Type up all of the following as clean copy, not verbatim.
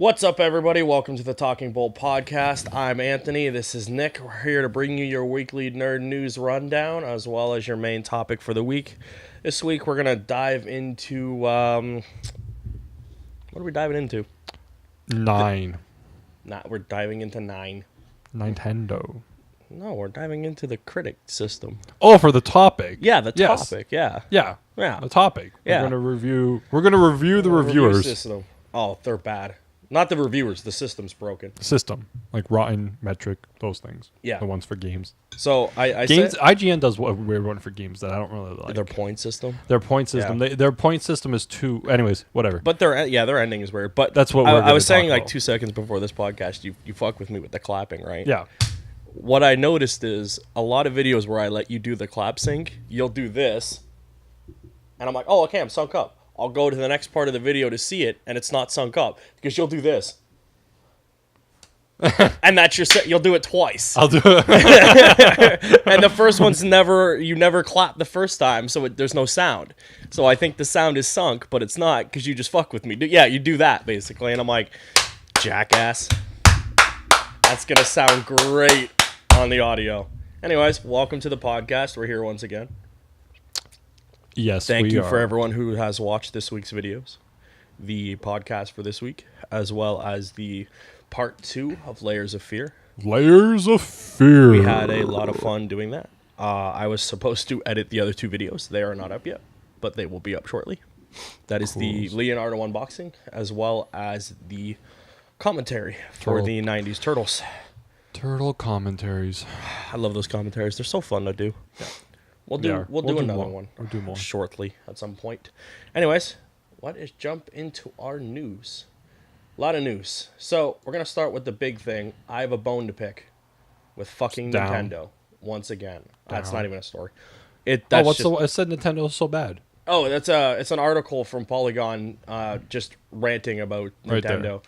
What's up, everybody? Welcome to the TalkingBull podcast. I'm Anthony. This is Nick. We're here to bring you your weekly nerd news rundown, as well as your main topic for the week. This week, we're going to dive into... what are we diving into? 9. We're diving into 9. Nintendo. No, we're diving into the critic system. Oh, for the topic. Yeah, the topic. Yeah. Yeah. The topic. Yeah. We're gonna review the reviewers. Review system. Oh, they're bad. Not the reviewers. The system's broken. System, like Rotten, Metric, those things. Yeah. The ones for games. So I games. said, IGN does a weird one for games that I don't really like. their point system. Their point system. Yeah. Their point system is too. Anyways, whatever. But their ending is weird. But that's what I was saying like about. 2 seconds before this podcast. You fuck with me with the clapping, right? Yeah. What I noticed is a lot of videos where I let you do the clap sync, you'll do this, and I'm like, oh, okay, I'm sunk up. I'll go to the next part of the video to see it, and it's not sunk up because you'll do this. And that's you'll do it twice. I'll do it. And the first one's you never clap the first time, so there's no sound. So I think the sound is sunk, but it's not because you just fuck with me. Yeah, you do that basically, and I'm like, jackass. That's gonna sound great on the audio. Anyways, welcome to the podcast. We're here once again. Yes, Thank you for everyone who has watched this week's videos, the podcast for this week, as well as the part 2 of Layers of Fear. Layers of Fear. We had a lot of fun doing that. I was supposed to edit the other 2 videos. They are not up yet, but they will be up shortly. That is the Leonardo unboxing, as well as the commentary for the 90s Turtles. Turtle commentaries. I love those commentaries. They're so fun to do. Yeah. We'll do another one We'll do more shortly at some point. Anyways, let's jump into our news. A lot of news. So we're gonna start with the big thing. I have a bone to pick with fucking Nintendo once again. That's not even a story. I said Nintendo is so bad. Oh, it's an article from Polygon, just ranting about Nintendo,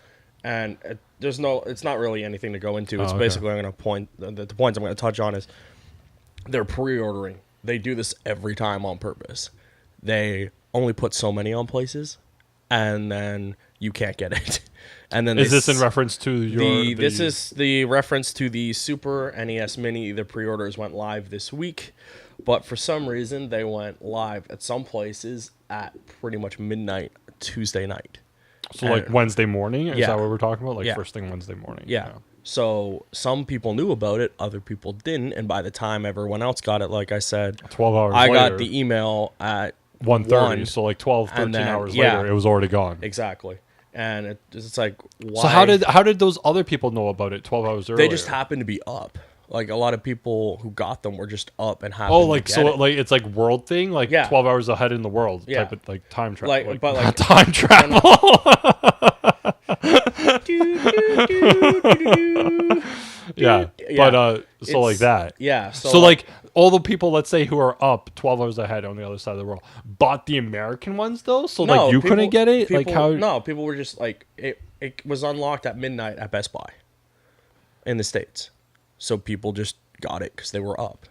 and it's not really anything to go into. It's basically I'm gonna point the points I'm gonna touch on is they're pre-ordering. They do this every time on purpose. They only put so many on places, and then you can't get it. And then is this in reference to This is the reference to the Super NES Mini. The pre-orders went live this week, but for some reason they went live at some places at pretty much midnight Tuesday night. So like Wednesday morning? Is that what we're talking about? Like first thing Wednesday morning? Yeah. So some people knew about it, other people didn't, and by the time everyone else got it, like I said, 12 hours I later, got the email at 1:30, so like 12, 13 hours later, it was already gone. Exactly. And it's like, why? So how did those other people know about it 12 hours earlier? They just happened to be up. Like a lot of people who got them were just up and happened. Oh, like to get it. like it's like world thing, like 12 hours ahead in the world type of like time travel. Like time travel. Yeah, but so like that. Yeah. So like all the people, let's say, who are up 12 hours ahead on the other side of the world, bought the American ones though. So no, like you couldn't get it. Like how? No, people were just like it was unlocked at midnight at Best Buy in the States. So people just got it because they were up.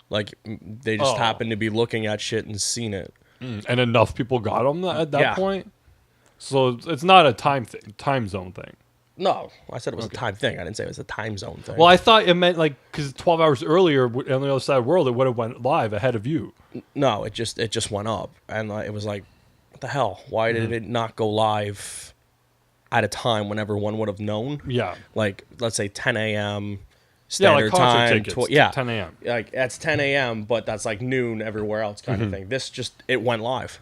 Like they just happened to be looking at shit and seen it. And enough people got them at that point. So it's not a time zone thing. No, I said it was a time thing. I didn't say it was a time zone thing. Well, I thought it meant like because 12 hours earlier on the other side of the world, it would have went live ahead of you. No, it just went up, and it was like, what the hell? Why did it not go live at a time when everyone would have known? Yeah, like let's say 10 a.m. standard like time. 10 a.m. Like that's 10 a.m., but that's like noon everywhere else kind of thing. This it went live.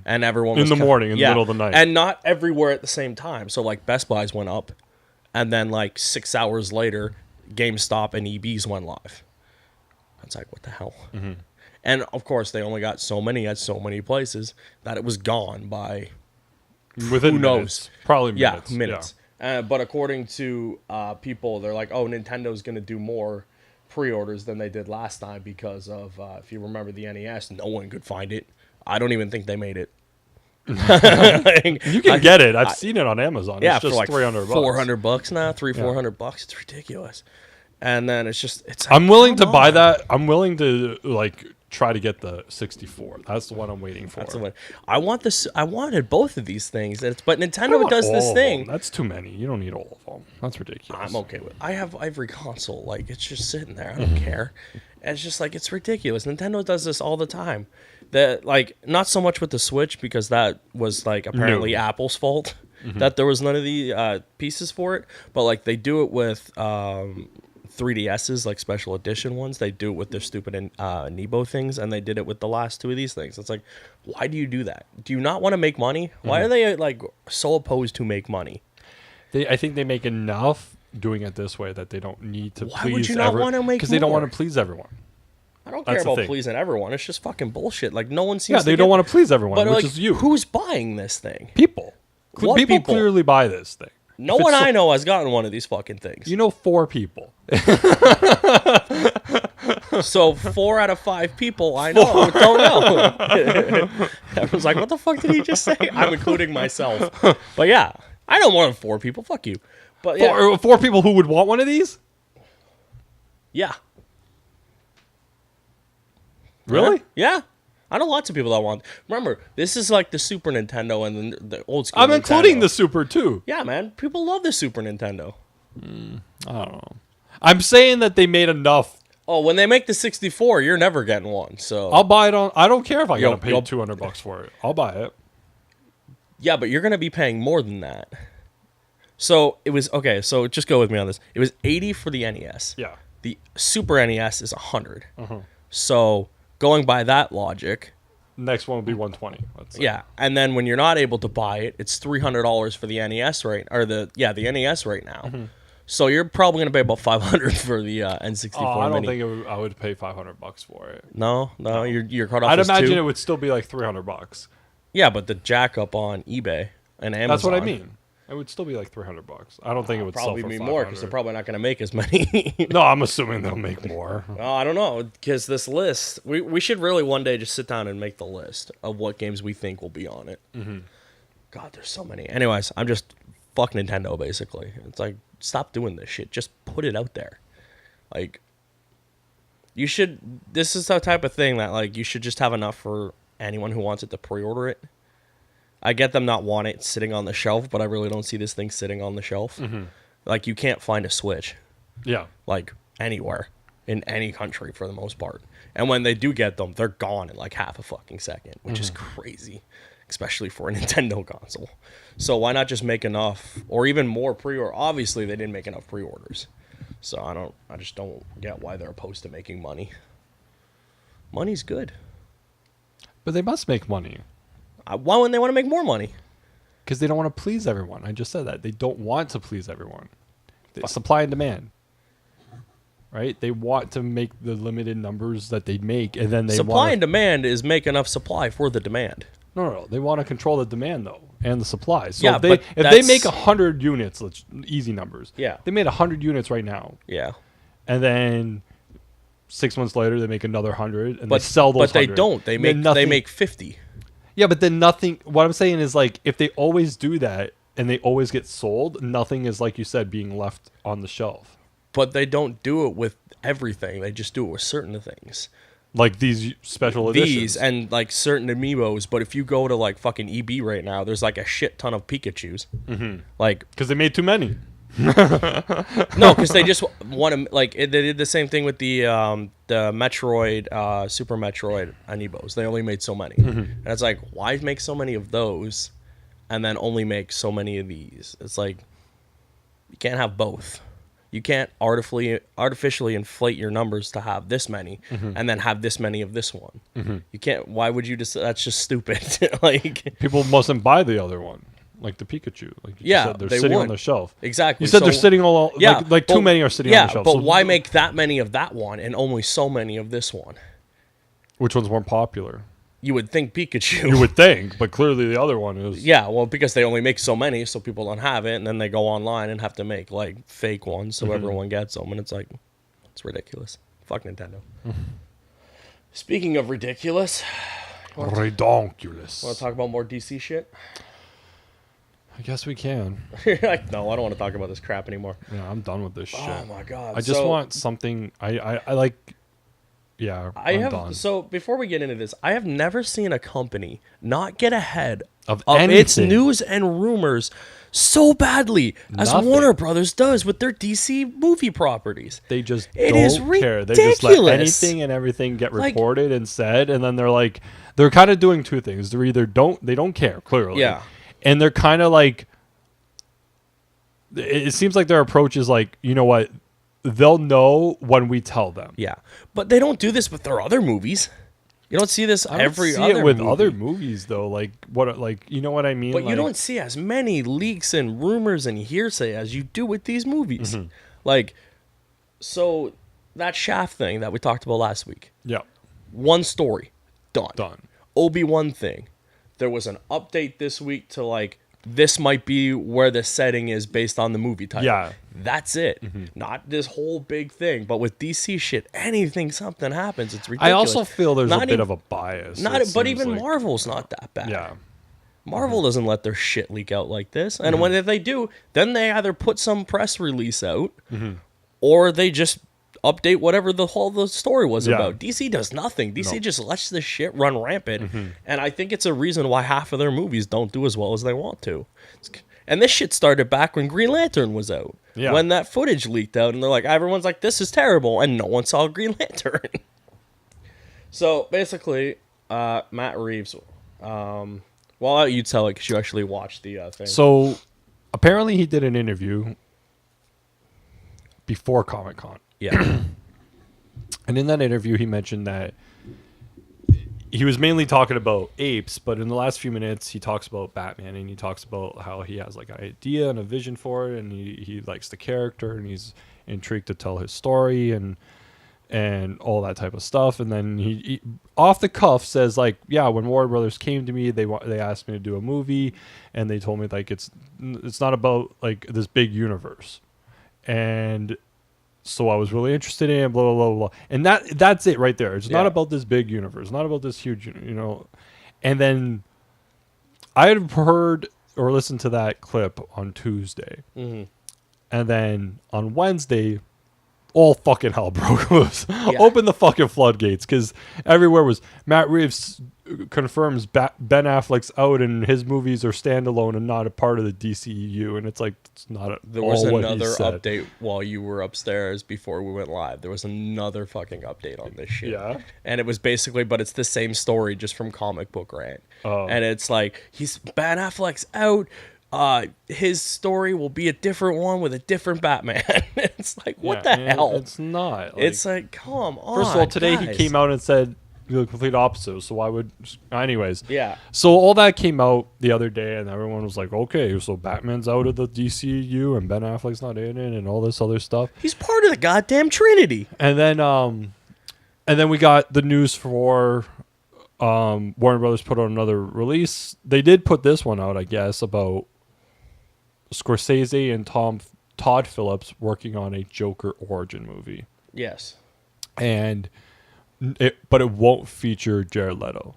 And everyone was in the morning, in the middle of the night, and not everywhere at the same time. So like Best Buys went up, and then like 6 hours later, GameStop and EBs went live. It's like, what the hell? And of course, they only got so many at so many places that it was gone by within who knows, probably minutes. Minutes. Yeah. But according to people, they're like, oh, Nintendo's going to do more pre-orders than they did last time because of if you remember the NES, no one could find it. I don't even think they made it. You can get it. I've seen it on Amazon. Yeah, it's just for like $300. $400 now, $400. It's ridiculous. And then it's I'm willing to buy that. I'm willing to like try to get the 64. That's the one I'm waiting for. That's the one. I wanted both of these things, but I Nintendo want does all this of thing. them. That's too many. You don't need all of them. That's ridiculous. I'm okay with. I have every console. Like it's just sitting there. I don't care. And it's just like it's ridiculous. Nintendo does this all the time. That like not so much with the Switch because that was like apparently Apple's fault that there was none of the pieces for it. But like they do it with 3DSs, like special edition ones. They do it with their stupid Amiibo things, and they did it with the last two of these things. It's like, why do you do that? Do you not want to make money? Why are they like so opposed to make money? I think they make enough doing it this way that they don't need to please everyone. Why would you not want to make because they don't want to please everyone. I don't care about pleasing everyone. It's just fucking bullshit. Like no one seems. Yeah, they don't want to please everyone, but which like, is you. Who's buying this thing? People. What people people? Clearly buy this thing. No one I know has gotten one of these fucking things. You know 4 people. So 4 out of 5 people I know don't know. Everyone's like, what the fuck did he just say? I'm including myself. But yeah, I know more than 4 people. Fuck you. But yeah. 4 people who would want one of these? Yeah. Really? Yeah. I know lots of people that want. Remember, this is like the Super Nintendo and the old school. I'm Nintendo. including the Super too. Yeah, man. People love the Super Nintendo. I don't know. I'm saying that they made enough. Oh, when they make the 64, you're never getting one. So I'll buy it on. I don't care if I gotta pay $200 for it. I'll buy it. Yeah, but you're gonna be paying more than that. So it was okay. So just go with me on this. It was $80 for the NES. Yeah. The Super NES is $100. So going by that logic, next one will be $120. Yeah, and then when you're not able to buy it, it's $300 for the NES the NES right now. So you're probably gonna pay about $500 for the N64. I don't think I would pay $500 for it. No, you're cut off. I'd imagine it would still be like $300. Yeah, but the jack up on eBay and Amazon. That's what I mean. It would still be like $300. I don't think it would probably sell for be $500. more because they're probably not going to make as many. No, I'm assuming they'll make more. Oh, I don't know, because this list, we should really one day just sit down and make the list of what games we think will be on it. God, there's so many. Anyways, I'm just fuck Nintendo basically. It's like stop doing this shit. Just put it out there. Like you should. This is the type of thing that like you should just have enough for anyone who wants it to pre-order it. I get them not want it sitting on the shelf, but I really don't see this thing sitting on the shelf. Like, you can't find a Switch. Yeah. Like, anywhere. In any country, for the most part. And when they do get them, they're gone in, like, half a fucking second. Which is crazy. Especially for a Nintendo console. So, why not just make enough? Or even more pre-order. Obviously, they didn't make enough pre-orders. So, I just don't get why they're opposed to making money. Money's good. But they must make money. Why wouldn't they want to make more money? Because they don't want to please everyone. I just said that. They don't want to please everyone. Supply and demand. Right? They want to make the limited numbers that they make, and then they Supply and demand is make enough supply for the demand. No. They want to control the demand, though, and the supply. So yeah, if they make 100 units, easy numbers. Yeah. They made 100 units right now. Yeah. And then 6 months later, they make another 100, and they sell those 100. But they don't. They make 50. Yeah, but then nothing. What I'm saying is, like, if they always do that and they always get sold, nothing is, like you said, being left on the shelf. But they don't do it with everything. They just do it with certain things. Like these special editions. These and, like, certain amiibos. But if you go to, like, fucking EB right now, there's, like, a shit ton of Pikachus. Like, because they made too many. No, because they just want to, like, they did the same thing with the Metroid, Super Metroid amiibos. They only made so many. And it's like, why make so many of those and then only make so many of these? It's like, you can't have both. You can't artificially inflate your numbers to have this many and then have this many of this one. You can't. Why would you just? That's just stupid. Like, people mustn't buy the other one. Like the Pikachu. Like you said, they're sitting on the shelf. Exactly. You said they're sitting all... Yeah. Like too many are sitting on the shelf. Yeah, but why make that many of that one and only so many of this one? Which one's more popular? You would think Pikachu. You would think, but clearly the other one is... Yeah, well, because they only make so many, so people don't have it, and then they go online and have to make, like, fake ones so everyone gets them, and it's like, it's ridiculous. Fuck Nintendo. Speaking of ridiculous... Redonkulous. Want to talk about more DC shit? I guess we can. Like, no, I don't want to talk about this crap anymore. Yeah, I'm done with this shit. Oh my god! I just want something. I like Yeah, I'm done. So before we get into this, I have never seen a company not get ahead Of its anything. news and rumors so badly as Nothing. Warner Brothers does with their DC movie properties. They just It don't is care. They just let ridiculous. anything and everything get reported and said, and then they're kind of doing two things. They're either they don't care, clearly. Yeah. And they're kind of like, it seems like their approach is like, you know what? They'll know when we tell them. Yeah, but they don't do this with their other movies. You don't see this I don't every see other it with movie. other movies though. Like you know what I mean? But like, you don't see as many leaks and rumors and hearsay as you do with these movies. Mm-hmm. Like, so that Shaft thing that we talked about last week. Yeah. One story, done. Done. Obi-Wan thing. There was an update this week to like, this might be where the setting is based on the movie title. Yeah. That's it. Mm-hmm. Not this whole big thing. But with DC shit, something happens. It's ridiculous. I also feel there's Not a bit even- of a bias. But even Marvel's not that bad. Yeah. Marvel doesn't let their shit leak out like this. And if they do, then they either put some press release out or they just update whatever the whole story was about. DC does nothing. DC just lets this shit run rampant. And I think it's a reason why half of their movies don't do as well as they want to. And this shit started back when Green Lantern was out. Yeah. When that footage leaked out and they're like, everyone's like, this is terrible. And no one saw Green Lantern. So basically, Matt Reeves, well, I'll let you tell it because you actually watched the thing. So apparently he did an interview before Comic-Con. Yeah. And in that interview, he mentioned that he was mainly talking about apes, but in the last few minutes, he talks about Batman and he talks about how he has like an idea and a vision for it, and he likes the character and he's intrigued to tell his story and all that type of stuff. And then he off the cuff says like, yeah, when Warner Brothers came to me, they asked me to do a movie, and they told me like it's not about like this big universe, and so I was really interested in blah blah blah blah, and that's it right there. It's not about this big universe, not about this huge, And then I had heard or listened to that clip on Tuesday, and then on Wednesday, all fucking hell broke loose. Open the fucking floodgates, because everywhere was Matt Reeves confirms Ben Affleck's out and his movies are standalone and not a part of the DCEU, and it's like it's not. There was another update while you were upstairs before we went live. There was another fucking update on this shit. Yeah. And it was basically, but it's the same story just from Comic Book Rant. Oh. And it's like Ben Affleck's out. His story will be a different one with a different Batman. It's like, what the hell? It's not. It's like, come on. First of all, today guys. he came out and said the complete opposite. So why would? Anyways. Yeah. So all that came out the other day, and everyone was like, "Okay, so Batman's out of the DCU, and Ben Affleck's not in it, and all this other stuff." He's part of the goddamn Trinity. And then we got the news for Warner Brothers put out another release. They did put this one out, I guess, about Scorsese and Todd Phillips working on a Joker origin movie. Yes. But it won't feature Jared Leto.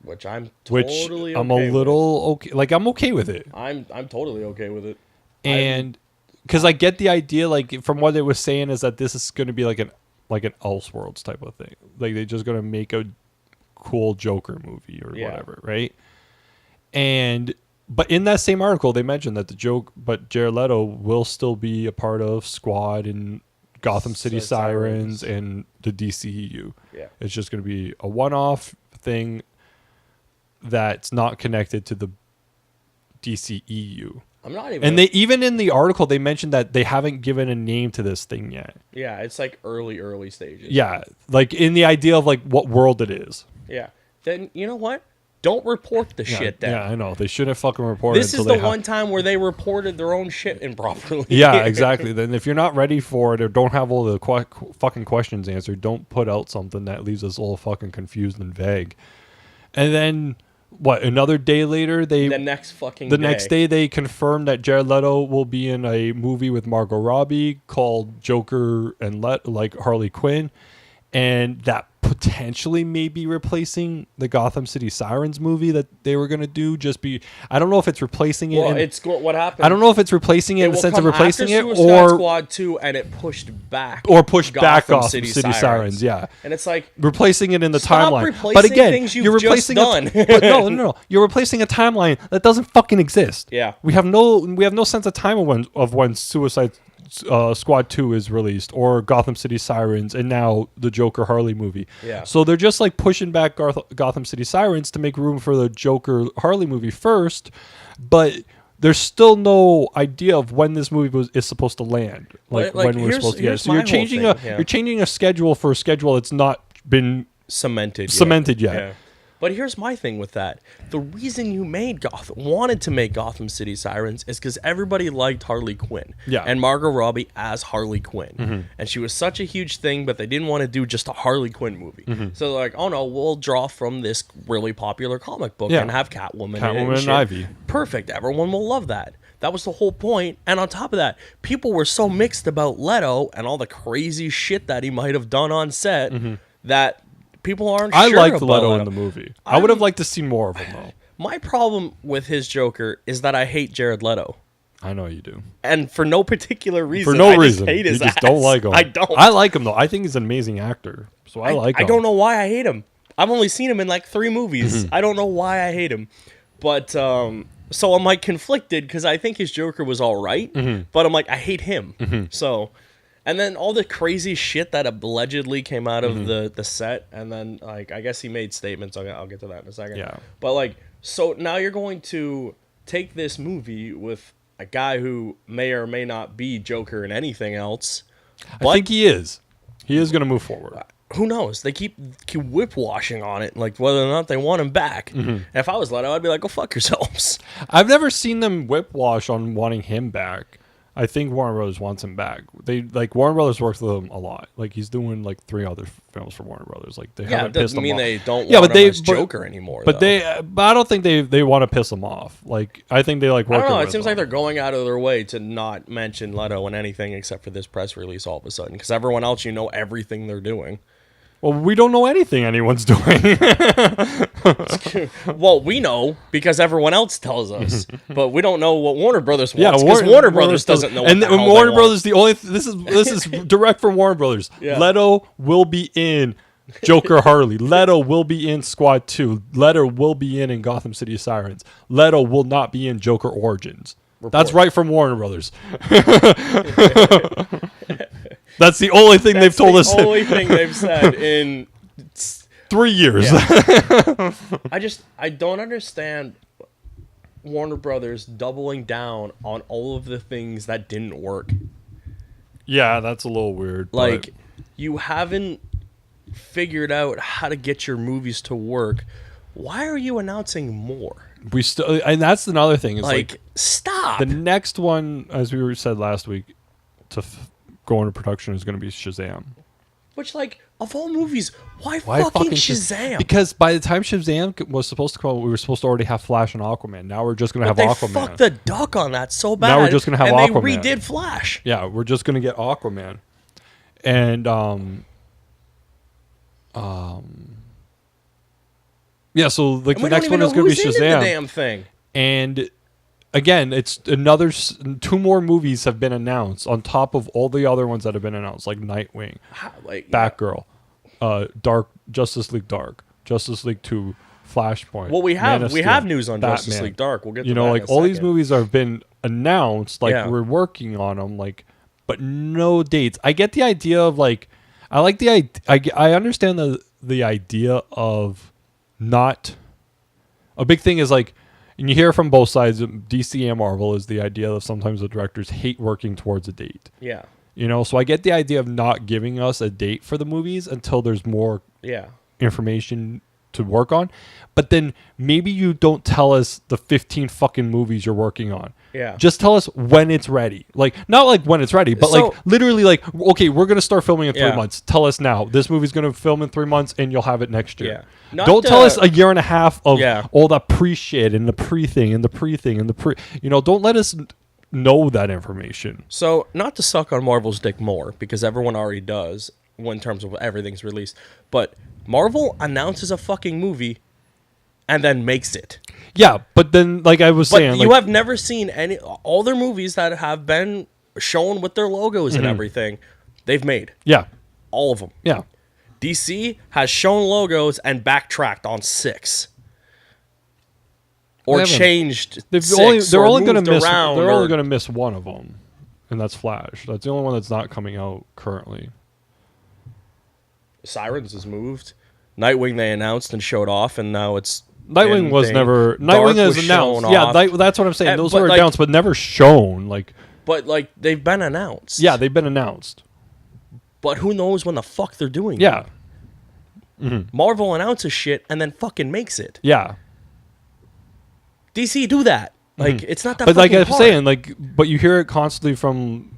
Which I'm Which totally I'm okay a little okay. Like I'm okay with it. I'm totally okay with it. And because I get the idea, like from what it was saying, is that this is going to be like an Elseworlds type of thing. Like they're just going to make a cool Joker movie or whatever, right? But in that same article, they mentioned that Jared Leto will still be a part of Squad and Gotham City Sirens and the DCEU. Yeah. It's just going to be a one-off thing that's not connected to the DCEU. I'm not even. And they even in the article they mentioned that they haven't given a name to this thing yet. Yeah, it's like early stages. Yeah, like in the idea of like what world it is. Yeah. Then you know what? Don't report the shit then. Yeah, I know. They shouldn't fucking report it. This is the one time where they reported their own shit improperly. Yeah, exactly. Then if you're not ready for it or don't have all the fucking questions answered, don't put out something that leaves us all fucking confused and vague. And then, another day later, the next day they confirmed that Jared Leto will be in a movie with Margot Robbie called Joker and like Harley Quinn. And that potentially maybe replacing the Gotham City Sirens movie that they were going to do. I don't know if it's replacing it. Well, what happened? I don't know if it's replacing it in the sense of replacing it Suicide Squad 2 and it pushed back Gotham City Sirens. Yeah, and it's like replacing it in the timeline. Replacing but again, things you're replacing done. But no, you're replacing a timeline that doesn't fucking exist. Yeah, we have no sense of time of when Suicide Squad 2 is released, or Gotham City Sirens, and now the Joker Harley movie. Yeah. So they're just like pushing back Gotham City Sirens to make room for the Joker Harley movie first, but there's still no idea of when this movie is supposed to land. Like when we're supposed to get. So you're changing you're changing a schedule for a schedule that's not been cemented yet. Yeah. But here's my thing with that. The reason you wanted to make Gotham City Sirens is because everybody liked Harley Quinn. Yeah. And Margot Robbie as Harley Quinn. Mm-hmm. And she was such a huge thing, but they didn't want to do just a Harley Quinn movie. Mm-hmm. So they're like, oh no, we'll draw from this really popular comic book and have Catwoman in it and Ivy. Perfect. Everyone will love that. That was the whole point. And on top of that, people were so mixed about Leto and all the crazy shit that he might have done on set that people aren't sure about I liked Leto in the movie. I would have liked to see more of him, though. My problem with his Joker is that I hate Jared Leto. I know you do. And for no particular reason. For no I reason. Just hate his you just ass. don't like him. I don't. I like him, though. I think he's an amazing actor. So I like him. I don't know why I hate him. I've only seen him in like 3 movies. I don't know why I hate him. But, so I'm like conflicted because I think his Joker was all right. But I'm like, I hate him. So... And then all the crazy shit that allegedly came out of the set, and then like I guess he made statements. I'll get to that in a second. Yeah. But like, so now you're going to take this movie with a guy who may or may not be Joker and anything else. I think he is. He is going to move forward. Who knows? They keep whipwashing on it, like whether or not they want him back. And if I was Leto, I'd be like, go fuck yourselves. I've never seen them whipwash on wanting him back. I think Warner Brothers wants him back. Warner Brothers works with him a lot. Like he's doing like 3 other films for Warner Brothers. Like they haven't pissed him off. They don't want him as Joker anymore. But I don't think they want to piss him off. Like I think they like working. I don't know. It seems like they're going out of their way to not mention Leto in anything except for this press release all of a sudden, because everyone else everything they're doing. Well, we don't know anything anyone's doing. Well, we know because everyone else tells us, but we don't know what Warner Brothers wants because Warner Brothers doesn't know. And Warner Brothers, this is direct from Warner Brothers. Yeah. Leto will be in Joker Harley. Leto will be in Squad 2. Leto will be in Gotham City Sirens. Leto will not be in Joker Origins. That's right from Warner Brothers. That's the only thing they've told us. That's the only thing they've said in 3 years. Yeah. I don't understand Warner Brothers doubling down on all of the things that didn't work. Yeah, that's a little weird. Like, you haven't figured out how to get your movies to work. Why are you announcing more? And that's another thing. Is like stop. The next one, as we said last week, to go into production is going to be Shazam. Which, like, of all movies, why fucking Shazam? Because by the time Shazam was supposed to come out, we were supposed to already have Flash and Aquaman. Now we're just going to have Aquaman. They fucked the duck on that so bad. Now we're just going to have Aquaman. And they redid Flash. Yeah, we're just going to get Aquaman. And, yeah, so like the next one is going to be Shazam. The damn thing. And again, it's 2 more movies have been announced on top of all the other ones that have been announced, like Nightwing, Batgirl, Justice League Dark, Justice League 2, Flashpoint. Well, we have news on Batman. Justice League Dark. We'll get to that like all these movies have been announced, like we're working on them, like, but no dates. I get the idea of like, I like the I understand the idea of not. A big thing is like, and you hear from both sides, DC and Marvel, is the idea of sometimes the directors hate working towards a date. Yeah. So I get the idea of not giving us a date for the movies until there's more information to work on. But then maybe you don't tell us the 15 fucking movies you're working on. Yeah. Just tell us when it's ready. Like, not like when it's ready, but like literally like, okay, we're going to start filming in 3 months. Tell us now. This movie's going to film in 3 months and you'll have it next year. Yeah. Don't tell us a year and a half of all that pre-shit and the pre-thing and the pre-thing and the pre... don't let us know that information. So, not to suck on Marvel's dick more, because everyone already does in terms of everything's released, but Marvel announces a fucking movie and then makes it. Yeah, but then, like I was saying... you have never seen all their movies that have been shown with their logos and everything, they've made. Yeah. All of them. Yeah. DC has shown logos and backtracked on 6. Or changed they're only going to miss one of them, and that's Flash. That's the only one that's not coming out currently. Sirens is moved. Nightwing they announced and showed off, and now it's... Nightwing was never... Nightwing is announced. Yeah, that's what I'm saying. Those were announced, but never shown. But, they've been announced. Yeah, they've been announced. But who knows when the fuck they're doing it? Yeah. Marvel announces shit and then fucking makes it. Yeah. DC do that. It's not that but fucking like I'm hard. saying, but you hear it constantly from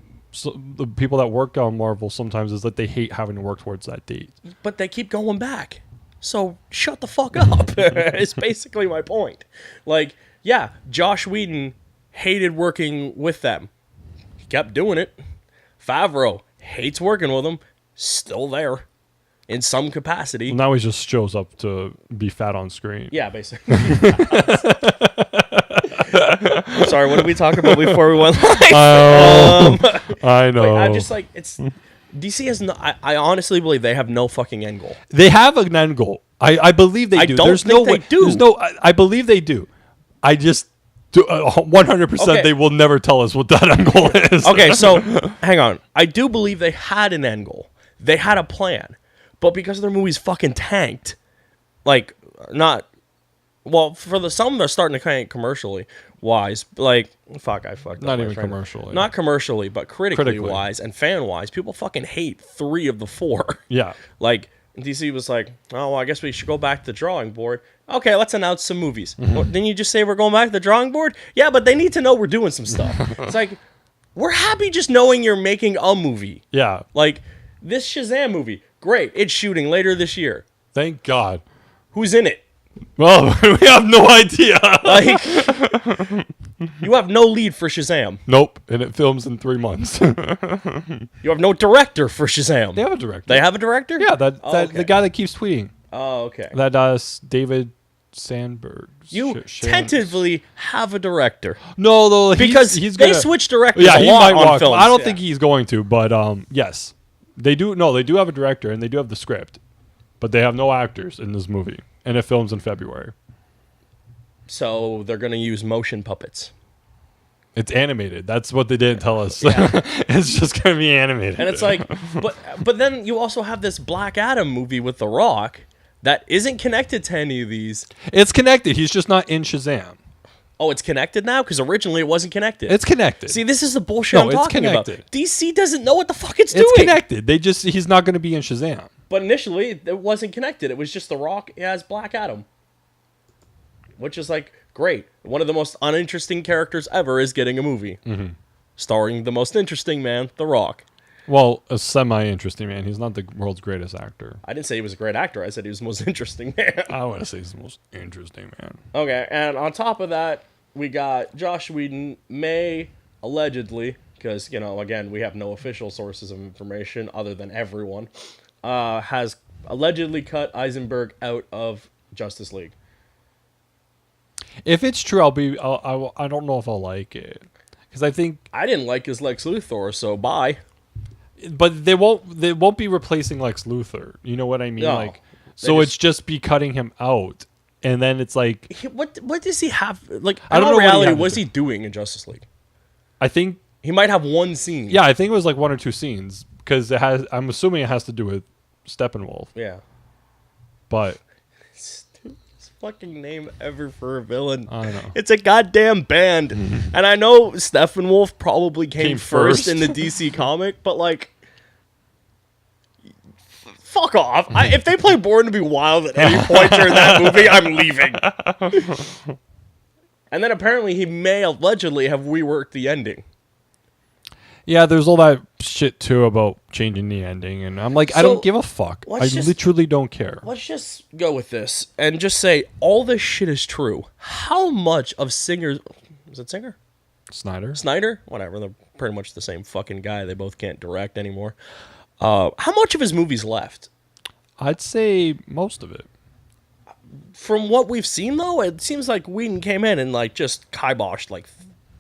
the people that work on Marvel sometimes is that they hate having to work towards that date. But they keep going back. So shut the fuck up. It's basically my point. Josh Whedon hated working with them. He kept doing it. Favreau hates working with them. Still there. In some capacity. Well, now he just shows up to be fat on screen. Yeah, basically. Sorry, what did we talk about before we went live? I know. I'm just it's... DC has no... I honestly believe they have no fucking end goal. They have an end goal. I believe they do. I don't think they do. There's no... I believe they do. I just... 100% they will never tell us what that end goal is. Okay, so hang on. I do believe they had an end goal. They had a plan. But because their movies fucking tanked, not... Well, for some, they're starting to tank commercially wise. I fucked up. Not even commercially. Not commercially, but critically wise and fan wise. People fucking hate 3 of the 4. Yeah. DC was like, oh, well, I guess we should go back to the drawing board. Okay, let's announce some movies. Well, didn't you just say we're going back to the drawing board? Yeah, but they need to know we're doing some stuff. It's we're happy just knowing you're making a movie. Yeah. This Shazam movie, great. It's shooting later this year. Thank God. Who's in it? Well, we have no idea. You have no lead for Shazam. Nope, and it films in 3 months. You have no director for Shazam. They have a director. They have a director? Yeah, the guy that keeps tweeting. Oh, okay. That David Sandberg. You tentatively have a director. No, though, because they switch directors a lot he might on films. I don't think he's going to, but yes. They do. No, they do have a director, and they do have the script. But they have no actors in this movie. And it films in February. So they're going to use motion puppets. It's animated. That's what they didn't tell us. Yeah. It's just going to be animated. And it's but then you also have this Black Adam movie with The Rock that isn't connected to any of these. It's connected. He's just not in Shazam. Oh, it's connected now? Because originally it wasn't connected. It's connected. See, this is the bullshit I'm talking about. DC doesn't know what the fuck it's doing. It's connected. He's not going to be in Shazam. But initially, it wasn't connected. It was just The Rock as Black Adam. Which is great. One of the most uninteresting characters ever is getting a movie. Mm-hmm. Starring the most interesting man, The Rock. Well, a semi-interesting man. He's not the world's greatest actor. I didn't say he was a great actor. I said he was the most interesting man. I want to say he's the most interesting man. Okay, and on top of that, we got Josh Whedon may allegedly, because, again, we have no official sources of information other than everyone, has allegedly cut Eisenberg out of Justice League. If it's true, I don't know if I'll like it. Because I think... I didn't like his Lex Luthor, so bye. But they won't be replacing Lex Luthor. You know what I mean? No, it's just be cutting him out. And then it's what does he have? I don't know. Reality, what is he doing in Justice League? I think he might have one scene. Yeah, I think it was 1 or 2 scenes because I'm assuming it has to do with Steppenwolf. Yeah, but stupidest fucking name ever for a villain. I don't know. It's a goddamn band, and I know Steppenwolf probably came first in the DC comic, but fuck off. If they play Born to be Wild at any point during that movie, I'm leaving. And then apparently he may allegedly have reworked the ending. Yeah, there's all that shit too about changing the ending. And I'm I don't give a fuck. I literally don't care. Let's just go with this and just say all this shit is true. How much of Singer's... Was it Singer? Snyder? Whatever. They're pretty much the same fucking guy. They both can't direct anymore. How much of his movie's left? I'd say most of it. From what we've seen, though, it seems like Whedon came in and like just kiboshed like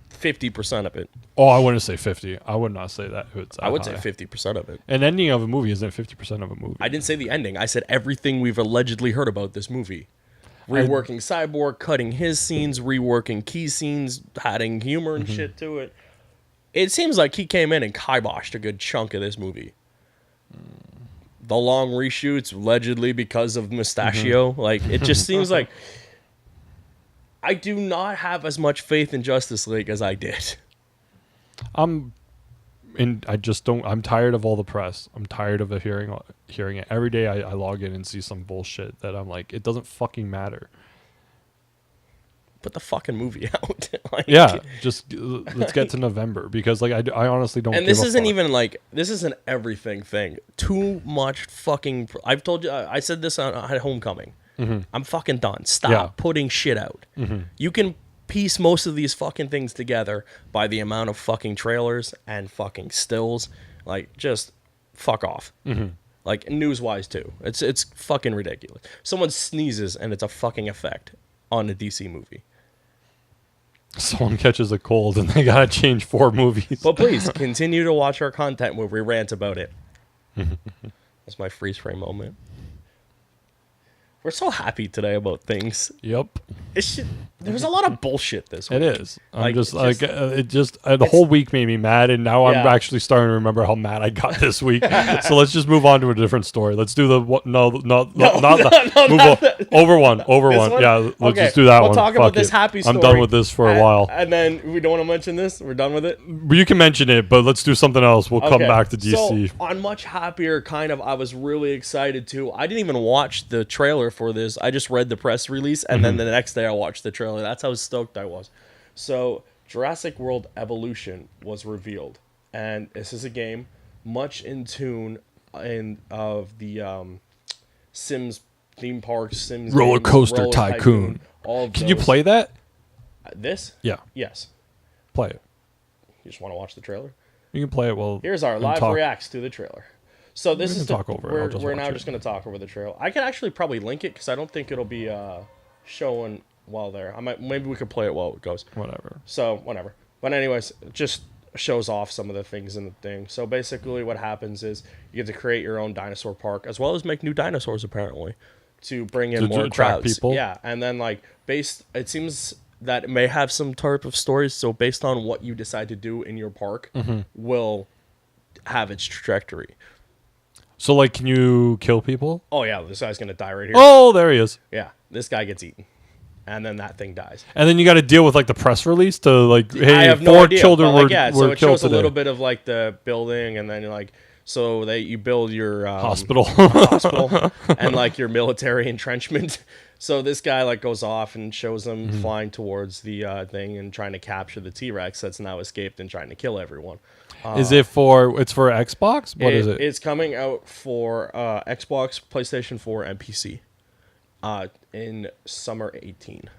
50% of it. Oh, I wouldn't say 50. I would not say that. I would say 50% of it. An ending of a movie isn't 50% of a movie. I didn't say the ending. I said everything we've allegedly heard about this movie. Reworking Cyborg, cutting his scenes, reworking key scenes, adding humor and shit to it. It seems like he came in and kiboshed a good chunk of this movie. The long reshoots, allegedly because of Mustachio. Like, it just seems like... I do not have as much faith in Justice League as I did. I'm tired of all the press. I'm tired of hearing it. Every day I log in and see some bullshit that I'm like, it doesn't fucking matter. Put the fucking movie out. Like, yeah, just let's get to November, because like I honestly don't. And this isn't even like, this is an everything thing. Too much fucking. I've told you. I said this at Homecoming. I'm fucking done. Stop putting shit out. You can piece most of these fucking things together by the amount of fucking trailers and fucking stills. Like, just fuck off. Like, news-wise too. It's fucking ridiculous. Someone sneezes and it's a fucking effect on a DC movie. Someone catches a cold and they gotta change 4 movies. But please continue to watch our content where we rant about it. That's my freeze frame moment. We're so happy today about things. Yep. There's a lot of bullshit this week. It is. The whole week made me mad, and now I'm actually starting to remember how mad I got this week. So let's just move on to a different story. Let's do Over one. Yeah, let's just do that one. We'll talk about this happy story. I'm done with this for a while. And then we don't want to mention this. We're done with it. You can mention it, but let's do something else. We'll come back to DC. So on much happier, I was really excited too. I didn't even watch the trailer for this. I just read the press release, and then the next day I watched the trailer. That's how stoked I was. So Jurassic World Evolution was revealed, and this is a game much in tune of the Sims theme parks, Sims Roller games, Coaster Tycoon. All of Can you play that? This? Yeah. Yes. Play it. You just want to watch the trailer? You can play it while... Here's our live reacts to the trailer. So this is talk over it. We're now just going to talk over the trailer. I can actually probably link it because I don't think it'll be showing while there. Maybe we could play it while it goes. Whatever. So whatever. But anyways, it just shows off some of the things in the thing. So basically, what happens is you get to create your own dinosaur park as well as make new dinosaurs apparently to bring in more crowds. People. Yeah, and then like it seems that it may have some type of stories. So based on what you decide to do in your park, will have its trajectory. So, like, can you kill people? Oh, yeah, this guy's going to die right here. Oh, there he is. Yeah, this guy gets eaten. And then that thing dies. And then you got to deal with, like, the press release to, like, hey, I have 4 no idea, children were so it killed shows a today. little bit of, like, the building, and then, like, so you build your... hospital. And, like, your military entrenchment. So this guy, like, goes off and shows them flying towards the thing and trying to capture the T-Rex that's now escaped and trying to kill everyone. It's for Xbox? What is it? It's coming out for Xbox, PlayStation 4, and PC in summer 18.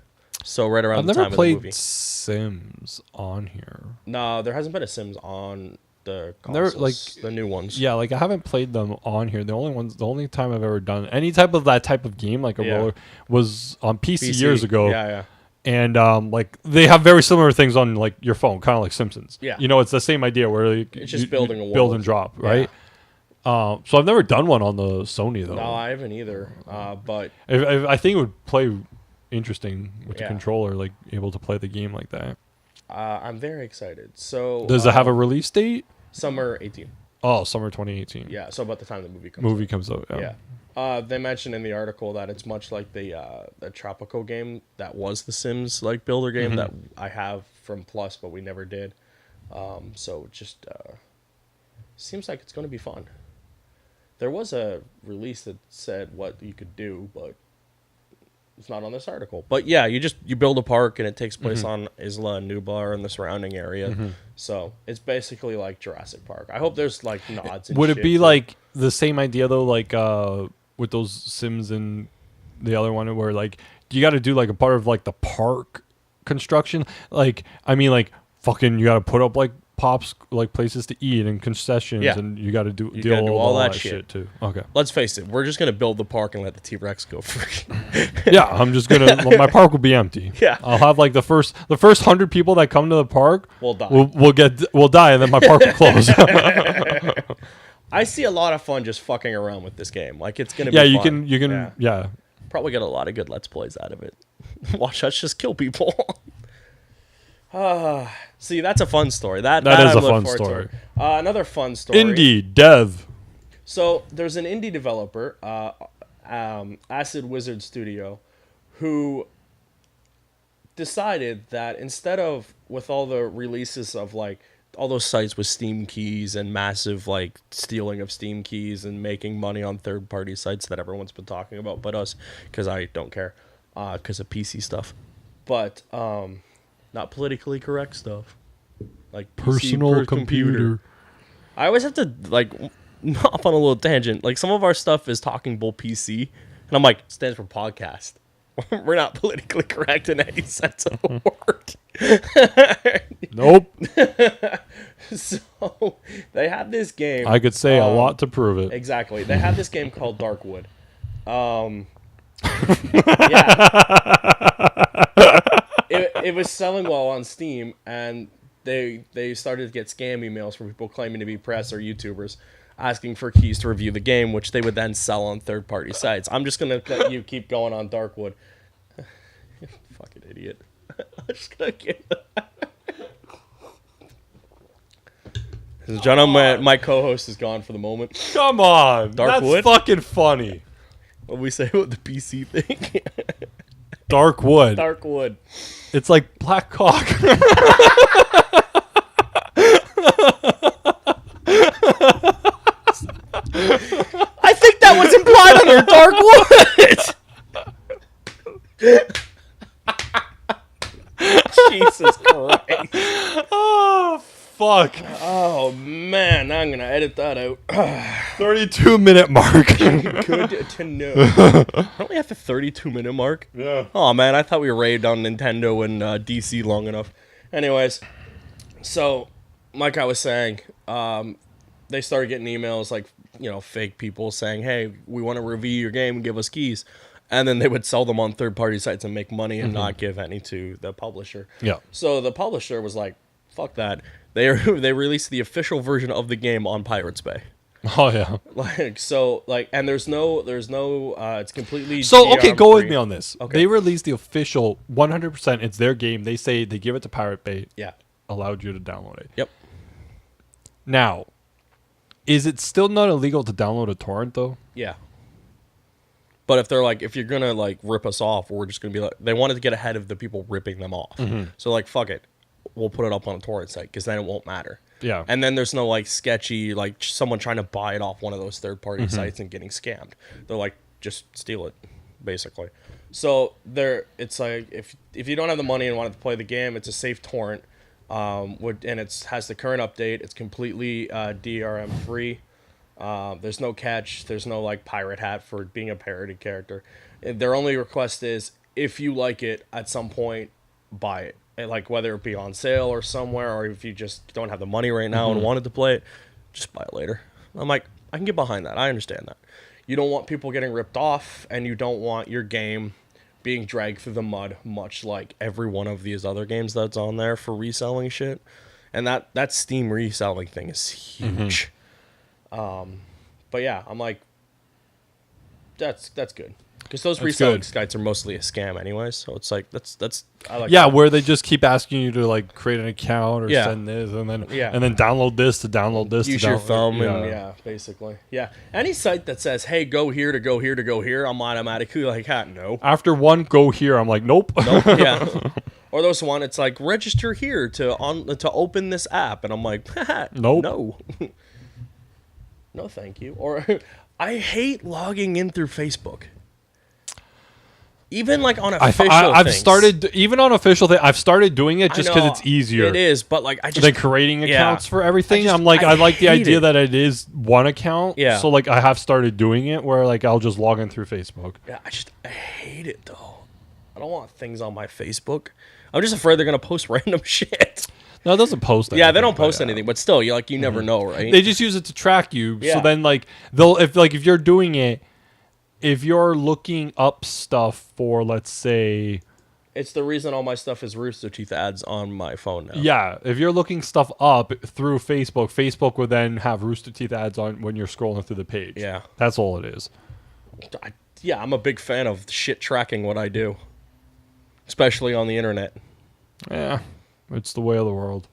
So right around the time of the movie. I've never played Sims on here. No, there hasn't been a Sims on the consoles, the new ones. Yeah, like I haven't played them on here. The only time I've ever done any type of that type of game, like a roller, was on PC years ago. Yeah. And like they have very similar things on like your phone, kind of like Simpsons. Yeah, you know, it's the same idea where it's just building a world. Build and drop, right? Yeah. So I've never done one on the Sony though. No, I haven't either. But I think it would play interesting with the controller, like able to play the game like that. I'm very excited. So does it have a release date? Summer 18. Oh, summer 2018. Yeah, so about the time the movie comes out. Yeah. They mentioned in the article that it's much like the Tropico game that was the Sims like builder game that I have from Plus, but we never did. So it just seems like it's going to be fun. There was a release that said what you could do, but it's not on this article. But yeah, you build a park and it takes place on Isla Nublar and the surrounding area. So it's basically like Jurassic Park. I hope there's like nods. Would it be like the same idea though, like with those Sims and the other one, where like you got to do like a part of like the park construction? Like I mean, like fucking, you got to put up like pops, like places to eat and concessions, and you got to deal with all that shit too. Okay. Let's face it, we're just gonna build the park and let the T-Rex go free. Yeah, I'm just gonna. My park will be empty. Yeah, I'll have like the first 100 people that come to the park will die. Will die, and then my park will close. I see a lot of fun just fucking around with this game. Like it's gonna be fun. you can probably get a lot of good Let's Plays out of it. Watch us just kill people. See, that's a fun story. That is a fun story. Another fun story. Indie dev. So there's an indie developer, Acid Wizard Studio, who decided that instead of with all the releases of like all those sites with Steam keys and massive like stealing of Steam keys and making money on third-party sites that everyone's been talking about, but us, because I don't care, because of PC stuff, but not politically correct stuff, like personal computer. I always have to like off on a little tangent. Like some of our stuff is TalkingBull PC, and I'm like, stands for podcast. We're not politically correct in any sense of the word. Nope. So they have this game. I could say a lot to prove it. Exactly. They have this game called Darkwood. Yeah. It was selling well on Steam, and they started to get scam emails from people claiming to be press or YouTubers asking for keys to review the game, which they would then sell on third-party sites. I'm just going to let you keep going on Darkwood. Fucking idiot. I'm just going to get Gentlemen, my co-host is gone for the moment. Come on. Darkwood? That's fucking funny. What we say about the PC thing? Darkwood. Darkwood. It's like black cock. I think that was implied under Darkwood. Jesus Christ. Oh, fuck. Oh, man. Now I'm going to edit that out. 32-minute mark. Good to know. Aren't we at the 32-minute mark? Yeah. Oh, man. I thought we raved on Nintendo and DC long enough. Anyways, so like I was saying, they started getting emails like, fake people saying, hey, we want to review your game and give us keys. And then they would sell them on third-party sites and make money and not give any to the publisher. Yeah. So the publisher was like, fuck that. They released the official version of the game on Pirates Bay. Oh yeah. And there's no it's completely So okay, go with me on this. Okay. They released the official 100%, it's their game. They say they give it to Pirate Bay. Yeah. Allowed you to download it. Yep. Now, is it still not illegal to download a torrent though? Yeah. But if they're like, if you're gonna like rip us off, we're just gonna be like, they wanted to get ahead of the people ripping them off. So like, fuck it, we'll put it up on a torrent site because then it won't matter. Yeah. And then there's no like sketchy like someone trying to buy it off one of those third-party sites and getting scammed. They're like, just steal it, basically. So it's like if you don't have the money and want to play the game, it's a safe torrent. And it has the current update. It's completely DRM free. There's no catch. There's no like pirate hat for being a parody character. Their only request is if you like it at some point, buy it. And, like whether it be on sale or somewhere, or if you just don't have the money right now and wanted to play it, just buy it later. I'm like, I can get behind that. I understand that. You don't want people getting ripped off, and you don't want your game being dragged through the mud, much like every one of these other games that's on there for reselling shit. And that Steam reselling thing is huge. But yeah, I'm like, that's good. Because those reselling sites are mostly a scam anyways, so it's like that's I like. Yeah, that. where they just keep asking you to like create an account or send this and then download this to download this. Use your thumb and basically. Yeah. Any site that says, hey, go here to go here to go here, I'm automatically like, no. After one go here, I'm like, nope. Yeah. Or those one, it's like register here to open this app, and I'm like, nope. No. No, thank you. Or I hate logging in through Facebook. Even like on official I've things. started even on official thing. I've started doing it just because it's easier. It is, but like I just than creating accounts for everything. I like the idea that it is one account. Yeah. So like I have started doing it where like I'll just log in through Facebook. Yeah, I hate it though. I don't want things on my Facebook. I'm just afraid they're gonna post random shit. No, it doesn't post anything. Yeah, they don't post anything, but still, you never know, right? They just use it to track you. Yeah. So then, like, if you're doing it, if you're looking up stuff for, let's say, it's the reason all my stuff is Rooster Teeth ads on my phone now. Yeah, if you're looking stuff up through Facebook, Facebook would then have Rooster Teeth ads on when you're scrolling through the page. Yeah. That's all it is. I'm a big fan of shit tracking what I do, especially on the internet. Yeah, it's the way of the world.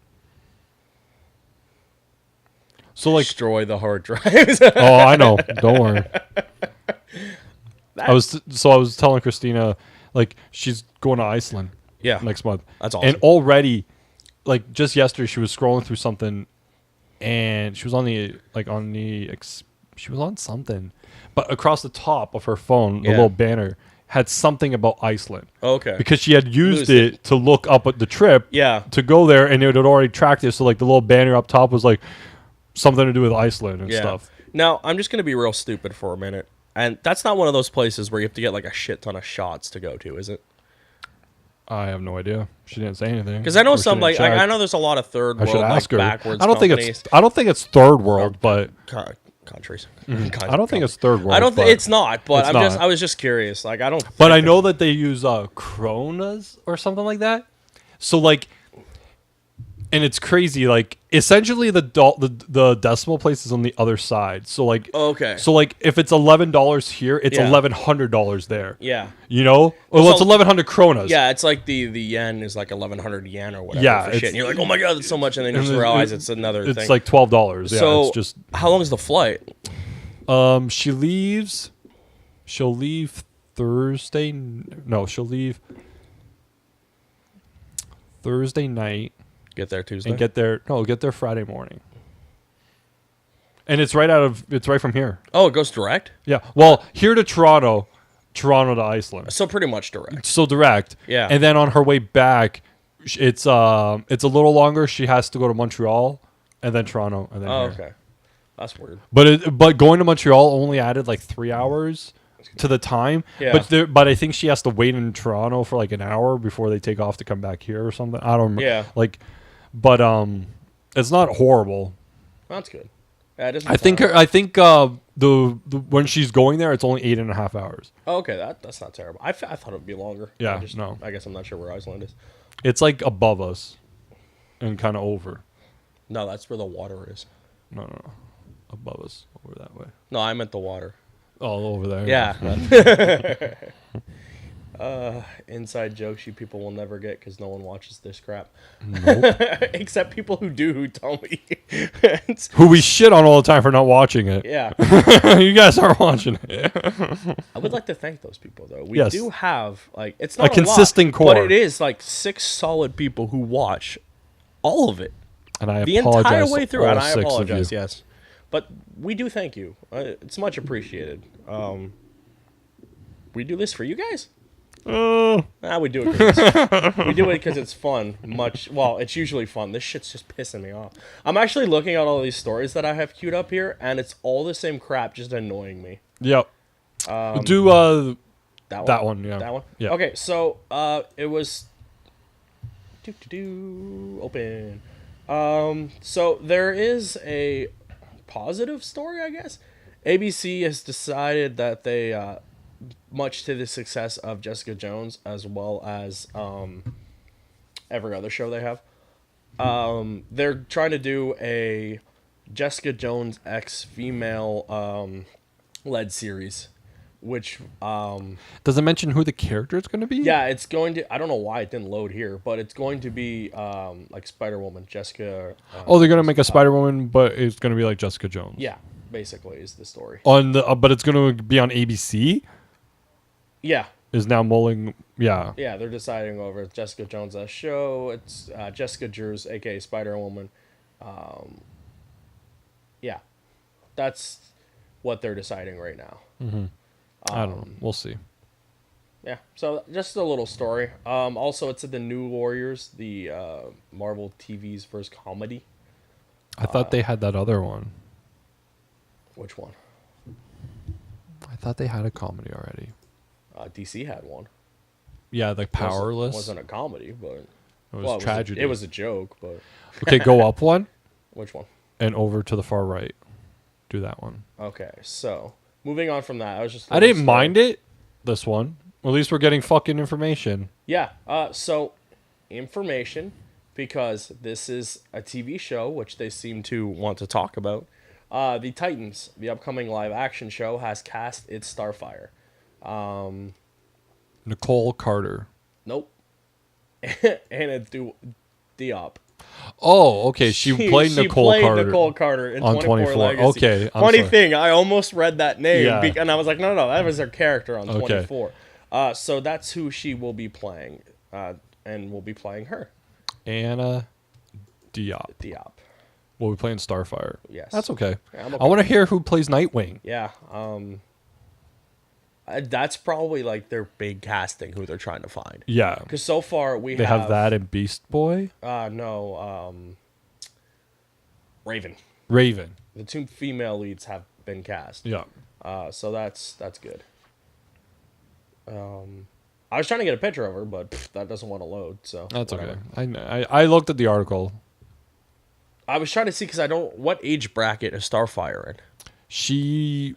So, like, destroy the hard drives. oh, I know. Don't worry. I was telling Christina, like, she's going to Iceland. Yeah, next month. That's awesome. And already, like, just yesterday, she was scrolling through something, and she was she was on something, but across the top of her phone, the little banner had something about Iceland. Okay. Because she had used it to look up at the trip. Yeah. To go there, and it had already tracked it. So, like, the little banner up top was like something to do with Iceland and stuff. Now, I'm just gonna be real stupid for a minute, and that's not one of those places where you have to get like a shit ton of shots to go to, is it? I have no idea. She didn't say anything. Because I know some like I know there's a lot of third world like backwards. I don't think it's third world, but countries. I don't think it's third world. I don't think it's not, but I was just curious. Like I don't. But I know that they use kronas or something like that. So like, and it's crazy. Like essentially the decimal place is on the other side. So like, okay. So like, if it's $11 here, it's $1,100 there. Yeah. You know, well, it's 1,100 kronas. Yeah, it's like the yen is like 1,100 yen or whatever. Yeah, for shit. And you're like, oh my god, that's so much, and then you just realize it's another thing. It's like $12. Yeah, so it's just. How long is the flight? She'll leave Thursday. No, she'll leave Thursday night. Get there Tuesday. And get there Friday morning. And it's right from here. Oh, it goes direct? Yeah. Well, here to Toronto to Iceland. So pretty much direct. So direct. Yeah. And then on her way back, it's a little longer. She has to go to Montreal and then Toronto and then here. Okay. That's weird. But going to Montreal only added like 3 hours to the time. Yeah. But I think she has to wait in Toronto for like an hour before they take off to come back here or something. I don't remember. Yeah. Like, but it's not horrible. That's good. Yeah, it I think the when she's going there, it's only 8.5 hours. Oh, okay, that's not terrible. I thought it would be longer. Yeah. I guess I'm not sure where Iceland is. It's like above us, and kind of over. No, that's where the water is. No. Above us, over that way. No, I meant the water. Oh, over there. Yeah. Inside jokes you people will never get because no one watches this crap. Nope. Except people who do, who tell me. Who we shit on all the time for not watching it. Yeah. You guys aren't watching it. I would like to thank those people, though. We Yes. do have, like, it's not a consistent lot, core. but it is, like, 6 solid people who watch all of it. And I the apologize entire way through, and I 6 apologize, yes. But we do thank you. It's much appreciated. We do this for you guys? We do it because it's fun. It's usually fun. This shit's just pissing me off. I'm actually looking at all these stories that I have queued up here, and it's all the same crap, just annoying me. Yep. Do that one. Yeah. That one. Yeah. Okay, so it was open. So there is a positive story, I guess. ABC has decided that they, much to the success of Jessica Jones, as well as every other show they have, they're trying to do a Jessica Jones X female led series, which does it mention who the character is going to be? Yeah, it's going to. I don't know why it didn't load here, but it's going to be like Spider-Woman, Jessica. They're going to make a Spider-Woman, but it's going to be like Jessica Jones. Yeah, basically is the story. But it's going to be on ABC. Yeah. Is now mulling. Yeah. Yeah, they're deciding over Jessica Jones' show. It's Jessica Drews, aka Spider-Woman. Yeah, that's what they're deciding right now. Mm-hmm. I don't know. We'll see. Yeah, so just a little story. Also, it's The New Warriors, the Marvel TV's first comedy. I thought they had that other one. Which one? I thought they had a comedy already. DC had one. Yeah, like Powerless. Wasn't a comedy, but It was tragedy. It was a joke, but okay, go up one. Which one? And over to the far right. Do that one. Okay, so moving on from that, I didn't mind it. This one. At least we're getting fucking information. Yeah. So information, because this is a TV show, which they seem to want to talk about. The Titans, the upcoming live action show, has cast its Starfire. Nicole Carter. Nope. Anna Diop. Oh, okay. She played Nicole Carter in on 24 Legacy. Okay. Funny thing, I almost read that name, Yeah. and I was like, no, that was her character on 24. So that's who she will be playing, and we'll be playing her. Anna Diop. We'll be playing Starfire. Yes. That's okay. Yeah, okay. I want to hear who plays Nightwing. Yeah. That's probably like their big casting, who they're trying to find. Yeah. Because so far they have that in Beast Boy. No. Raven. The 2 female leads have been cast. Yeah. So that's good. I was trying to get a picture of her, but that doesn't want to load. So that's whatever. okay. I looked at the article. I was trying to see because I don't. What age bracket is Starfire in?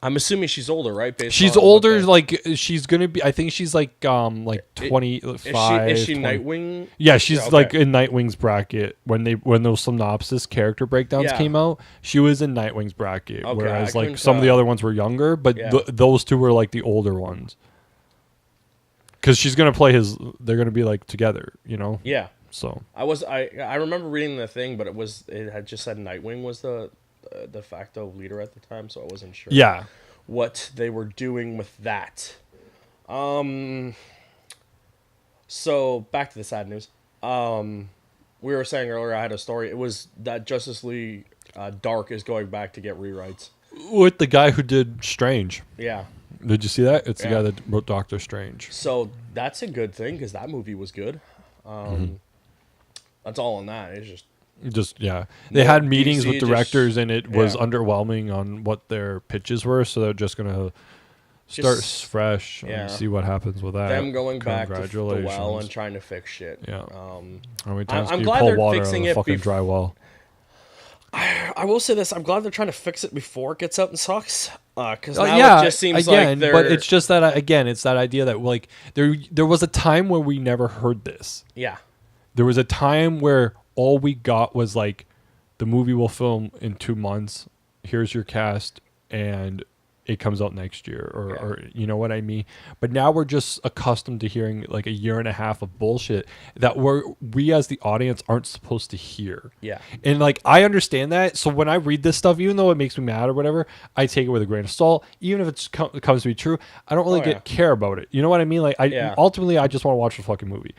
I'm assuming she's older, right? She's older. Like she's gonna be. I think she's like 25. Is she 20. Nightwing? Yeah, she's okay. like in Nightwing's bracket. When those synopsis character breakdowns came out, she was in Nightwing's bracket. Okay, whereas like some of the other ones were younger, but those 2 were like the older ones. Because she's gonna play his. They're gonna be like together, you know. Yeah. So I remember reading the thing, but it had just said Nightwing was the de facto leader at the time, so I wasn't sure. Yeah. What they were doing with that. So back to the sad news. We were saying earlier I had a story. It was that Justice League Dark is going back to get rewrites with the guy who did Strange. Yeah. Did you see that? It's the guy that wrote Doctor Strange. So that's a good thing because that movie was good. That's all on that. It's just they had meetings with directors and it was underwhelming on what their pitches were, so they're just gonna start fresh and see what happens with that. Them going back to the well and trying to fix shit. How many times I'm can you glad pull they're water fixing out of a it fucking dry well? I will say this: I'm glad they're trying to fix it before it gets out and sucks. Because now it just seems like they're. But it's just that it's that idea that like there was a time where we never heard this. Yeah. There was a time where all we got was like, the movie will film in 2 months. Here's your cast, and it comes out next year, or you know what I mean. But now we're just accustomed to hearing like a year and a half of bullshit that we as the audience aren't supposed to hear. Yeah. And like I understand that. So when I read this stuff, even though it makes me mad or whatever, I take it with a grain of salt. Even if it comes to be true, I don't really care about it. You know what I mean? Like ultimately, I just want to watch the fucking movie.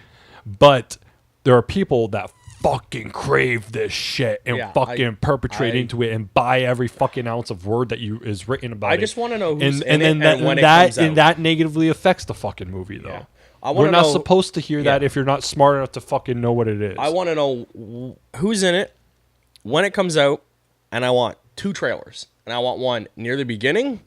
But there are people that fucking crave this shit and perpetrate into it and buy every fucking ounce of word that is written about it. I just want to know who's and when it comes out. And that negatively affects the fucking movie, though. Yeah. We're not supposed to hear that if you're not smart enough to fucking know what it is. I want to know who's in it, when it comes out, and I want 2 trailers. And I want one near the beginning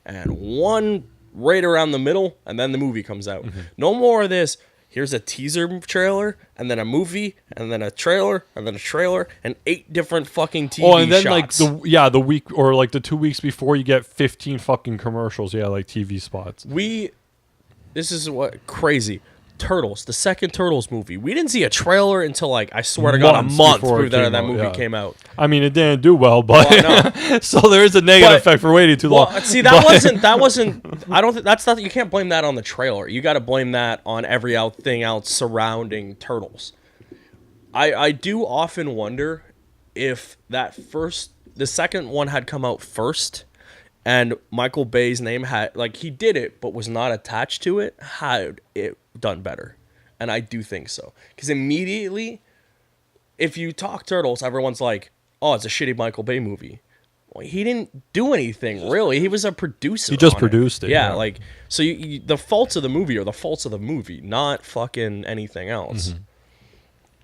and one right around the middle, and then the movie comes out. Mm-hmm. No more of this. Here's a teaser trailer, and then a movie, and then a trailer, and then a trailer, and 8 different fucking TV shots. Oh, and then shots. The week or like the 2 weeks before, you get 15 fucking commercials. Yeah, like TV spots. This is what crazy. Turtles, the second Turtles movie. We didn't see a trailer until like I swear to God, a month before that movie came out. I mean, it didn't do well, but so there is a negative effect for waiting too long. See, that wasn't. I don't think that's not. You can't blame that on the trailer. You got to blame that on every thing else surrounding Turtles. I do often wonder if the second one had come out first. And Michael Bay's name he did it, but was not attached to it, had it done better. And I do think so. Because immediately, if you talk Turtles, everyone's like, oh, it's a shitty Michael Bay movie. Well, he didn't do anything, really. He was a producer. He just produced it. Yeah, like, so the faults of the movie are the faults of the movie, not fucking anything else.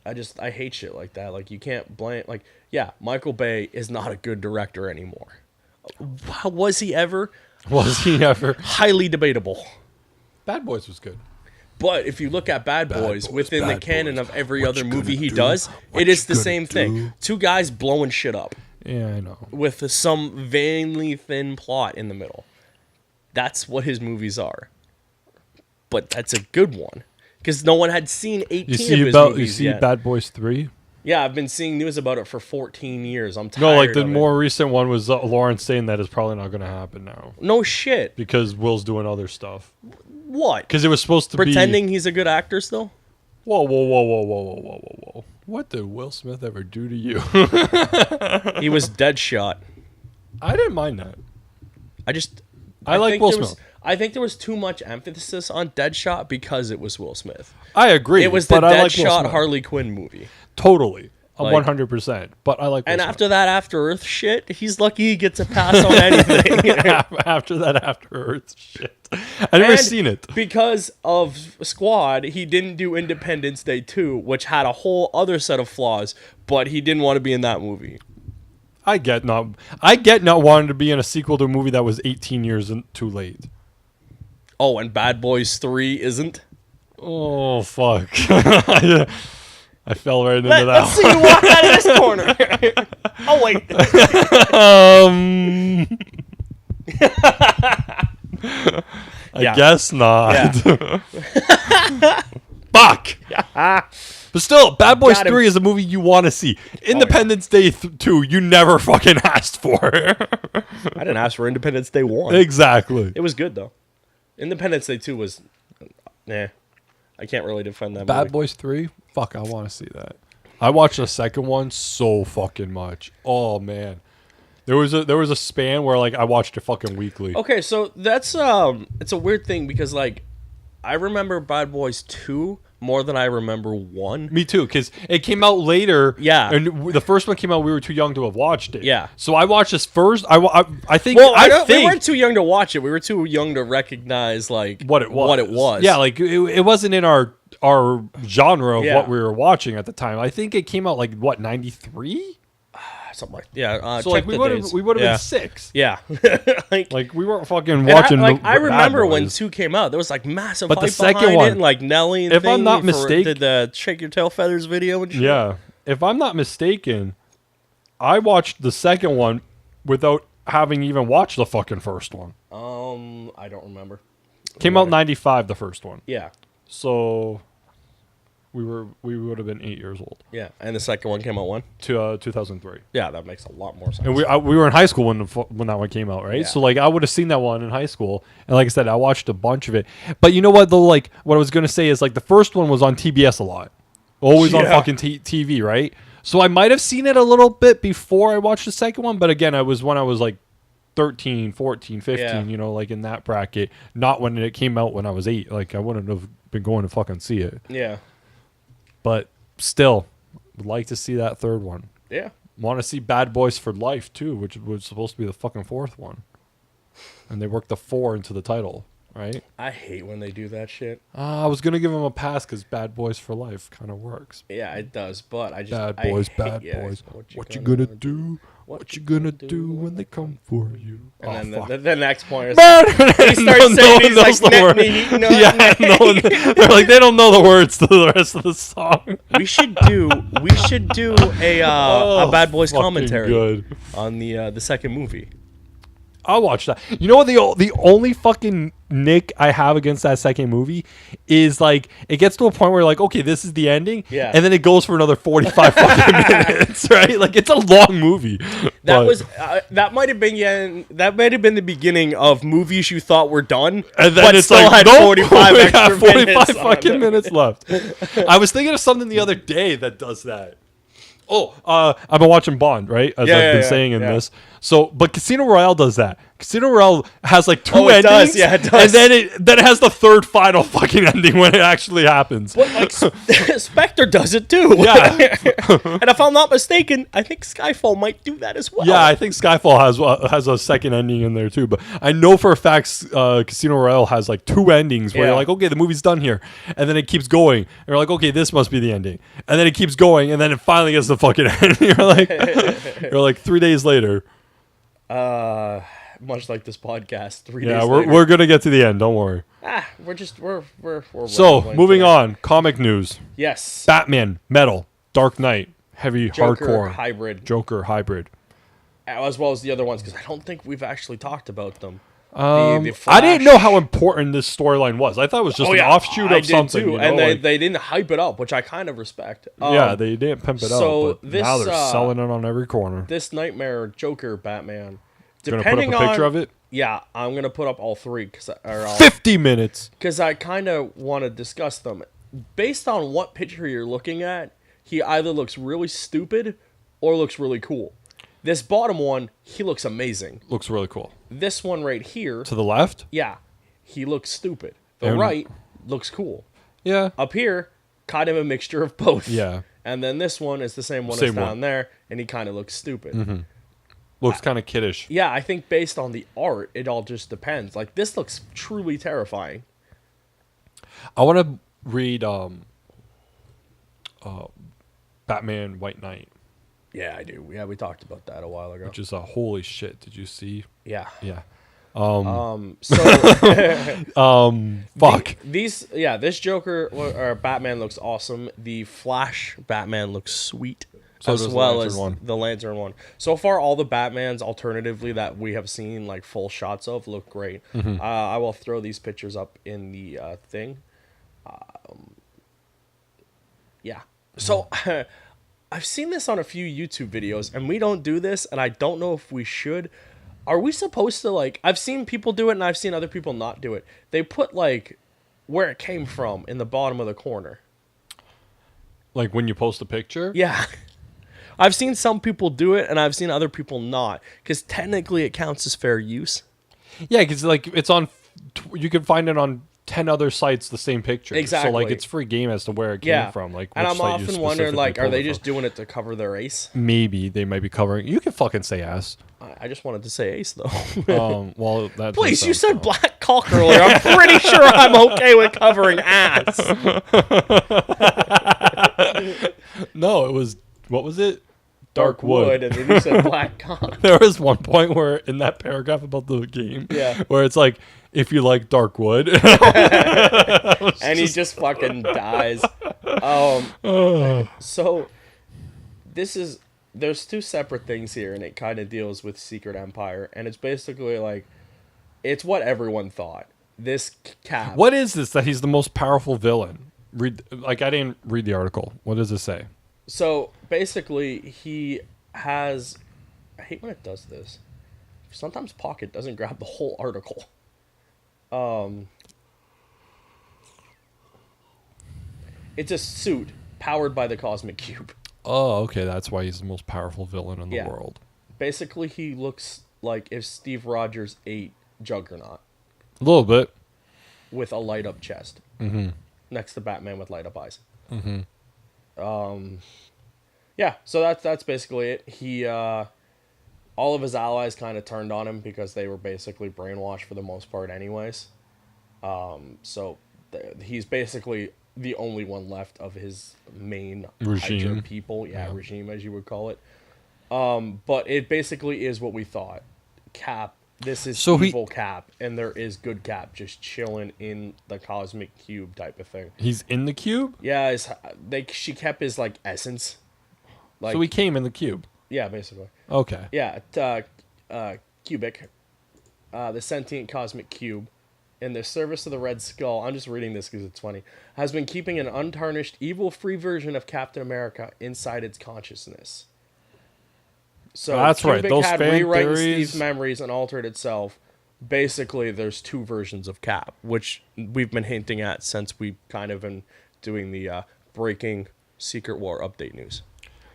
Mm-hmm. I hate shit like that. Like, you can't blame, Michael Bay is not a good director anymore. Was he ever? Was he ever? Highly debatable. Bad Boys was good. But if you look at Bad Boys within the canon of every other movie he does, it is the same thing. Two guys blowing shit up. Yeah, I know. With some vainly thin plot in the middle. That's what his movies are. But that's a good one. Because no one had seen 18 of his movies You see yet. Bad Boys 3? Yeah, I've been seeing news about it for 14 years. I'm tired No, like the of more recent one was Lawrence saying that is probably not going to happen now. No shit. Because Will's doing other stuff. What? Because it was supposed to Pretending he's a good actor still? Whoa. What did Will Smith ever do to you? He was Deadshot. I didn't mind that. I like Will Smith. I think there was too much emphasis on Deadshot because it was Will Smith. I agree. It was the Deadshot Harley Quinn movie. Totally. 100%. But I like Will Smith. After that After Earth shit, he's lucky he gets a pass on anything. After that After Earth shit. I've never seen it. Because of Squad, he didn't do Independence Day 2, which had a whole other set of flaws, but he didn't want to be in that movie. I get not wanting to be in a sequel to a movie that was 18 years too late. Oh, and Bad Boys 3 isn't? Oh, fuck. I fell right into that. Let's see you walk out of this corner. Oh, wait. I guess not. Yeah. Fuck. But still, Bad Boys 3 is a movie you want to see. Independence Day 2, you never fucking asked for. I didn't ask for Independence Day 1. Exactly. It was good, though. Independence Day 2 was... Nah. I can't really defend that Bad movie. Boys 3? Fuck, I want to see that. I watched the second one so fucking much. Oh, man. There was a span where, like, I watched it fucking weekly. Okay, so that's... it's a weird thing because, like, I remember Bad Boys 2 more than I remember 1. Me too, because it came out later. Yeah. And the first one came out, we were too young to have watched it. Yeah. So I watched this first. I think... Well, I think we weren't too young to watch it. We were too young to recognize, like, what it was. Yeah, like, it wasn't in our genre of what we were watching at the time. I think it came out, like, what, 93? Something like so like we would have been 6. Yeah. like we weren't fucking watching. I remember when 2 came out. There was like massive hype the second behind one, it, and like Nelly. And if I'm not mistaken, did the Shake Your Tail Feathers video and shit. Yeah, if I'm not mistaken, I watched the second one without having even watched the fucking first one. I don't remember. Came out in 95, the first one. Yeah. So we would have been 8 years old. Yeah, and the second one came out when? 2003. Yeah, that makes a lot more sense. And we were in high school when that one came out, right? Yeah. So like I would have seen that one in high school, and like I said, I watched a bunch of it. But you know what? Though, like what I was gonna say is like the first one was on TBS a lot, always on fucking TV, right? So I might have seen it a little bit before I watched the second one, but again, I was when I was like 13, 14, 15, you know, like in that bracket, not when it came out when I was 8. Like I wouldn't have been going to fucking see it. Yeah. But still, would like to see that third one. Yeah. Want to see Bad Boys for Life, too, which was supposed to be the fucking fourth one. And they worked the 4 into the title, right? I hate when they do that shit. I was going to give them a pass because Bad Boys for Life kind of works. Yeah, it does, but I just... Bad Boys. What you gonna do? What you gonna do when they come for you? And then the next point is... He starts saying these like... They're like, they don't know the words to the rest of the song. We should do a Bad Boys commentary on the second movie. I'll watch that. You know what? The only fucking nick I have against that second movie is like it gets to a point where like, okay, this is the ending, and then it goes for another 45 fucking minutes, right? Like it's a long movie. That might have been the beginning of movies you thought were done, and then but it's still like, had 45 extra 45 minutes fucking minutes left. I was thinking of something the other day that does that. I've been watching Bond, right? As I've been saying in this. So, but Casino Royale does that. Casino Royale has like 2 endings. It does. And then it has the third final fucking ending when it actually happens. But like Spectre does it too. Yeah. And if I'm not mistaken, I think Skyfall might do that as well. Yeah, I think Skyfall has a second ending in there too. But I know for a fact Casino Royale has like 2 endings where you're like, okay, the movie's done here. And then it keeps going. And you're like, okay, this must be the ending. And then it keeps going. And then it finally gets the fucking end. You're like 3 days later. much like this podcast. 3 Yeah, days we're later. gonna get to the end. Don't worry. We're So rambling moving today. on, comic news. Yes. Batman, Metal, Dark Knight, heavy Joker hardcore, hybrid, Joker hybrid. as well as the other ones, because I don't think we've actually talked about them. I Flash. didn't know how important this storyline was. I thought it was just an offshoot I of did something. too. You know, And like, they didn't hype it up, which I kind of respect. yeah, they didn't pimp it so up, but this, now they're selling it on every corner. This Nightmare Joker Batman. You're gonna put up a picture of it? Yeah, I'm gonna put up all three 50 minutes. Because I kind of want to discuss them. Based on what picture you're looking at, he either looks really stupid or looks really cool. This bottom one, he looks amazing. Looks really cool. This one right here, To the left? yeah, he looks stupid. The right looks cool. Yeah. Up here, kind of a mixture of both. Yeah. And then this one is the same one as down there, and he kind of looks stupid. Looks kind of kiddish. Yeah, I think based on the art, it all just depends. Like, this looks truly terrifying. I want to read Batman White Knight, Yeah, I do. Yeah, we talked about that a while ago. which is a holy shit. Did you see? Yeah. Yeah. So Fuck. this Joker or Batman looks awesome. The Flash Batman looks sweet, So as does the well Lantern as one. the Lantern one. So far, all the Batmans alternatively that we have seen like full shots of look great. I will throw these pictures up in the thing. Yeah. So I've seen this on a few YouTube videos, and we don't do this, and I don't know if we should. Are we supposed to, like, I've seen people do it, and I've seen other people not do it. They put, like, where it came from in the bottom of the corner. Like when you post a picture? Yeah. I've seen some people do it, and I've seen other people not, because technically it counts as fair use. Yeah, because like it's on, you can find it on 10 other sites the same picture. Exactly. So like it's free game as to where it came from. Like, and which I'm site you often wondering, specifically like, are pulled they it just from. doing it to cover their ace? Maybe they might be covering. You can fucking say ass. I just wanted to say ace, though. Well, that. Please, does you sound said black cock earlier. I'm pretty sure I'm okay with covering ass. No, it was. What was it? Dark wood, and then you said black cock. There was one point where in that paragraph about the game, where it's like, if you like Darkwood, and he just fucking dies. So there's two separate things here, and it kind of deals with Secret Empire, and it's basically like, it's what everyone thought. This Cap. What is this that he's the most powerful villain? I didn't read the article. What does it say? So basically, he has. I hate when it does this. Sometimes Pocket doesn't grab the whole article. It's a suit powered by the Cosmic Cube. Oh, okay. That's why he's the most powerful villain in the world. Basically, he looks like if Steve Rogers ate Juggernaut. A little bit. With a light up chest. Next to Batman with light up eyes. Yeah, so that's basically it. He all of his allies kind of turned on him because they were basically brainwashed for the most part anyways. So he's basically the only one left of his main regime people. Yeah, regime as you would call it. But it basically is what we thought. Cap. This is evil Cap, and there is good Cap just chilling in the Cosmic Cube type of thing. He's in the cube? Yeah, she kept his like essence. Like, so he came in the cube. Yeah, basically. Okay. Yeah, Cubic, the sentient cosmic cube, in the service of the Red Skull. I'm just reading this because it's funny. Has been keeping an untarnished, evil-free version of Captain America inside its consciousness. So that's Cubic right. Those had fan rewritten theories... Steve's memories and altered itself. Basically, there's two versions of Cap, which we've been hinting at since we kind of been doing the breaking Secret War update news.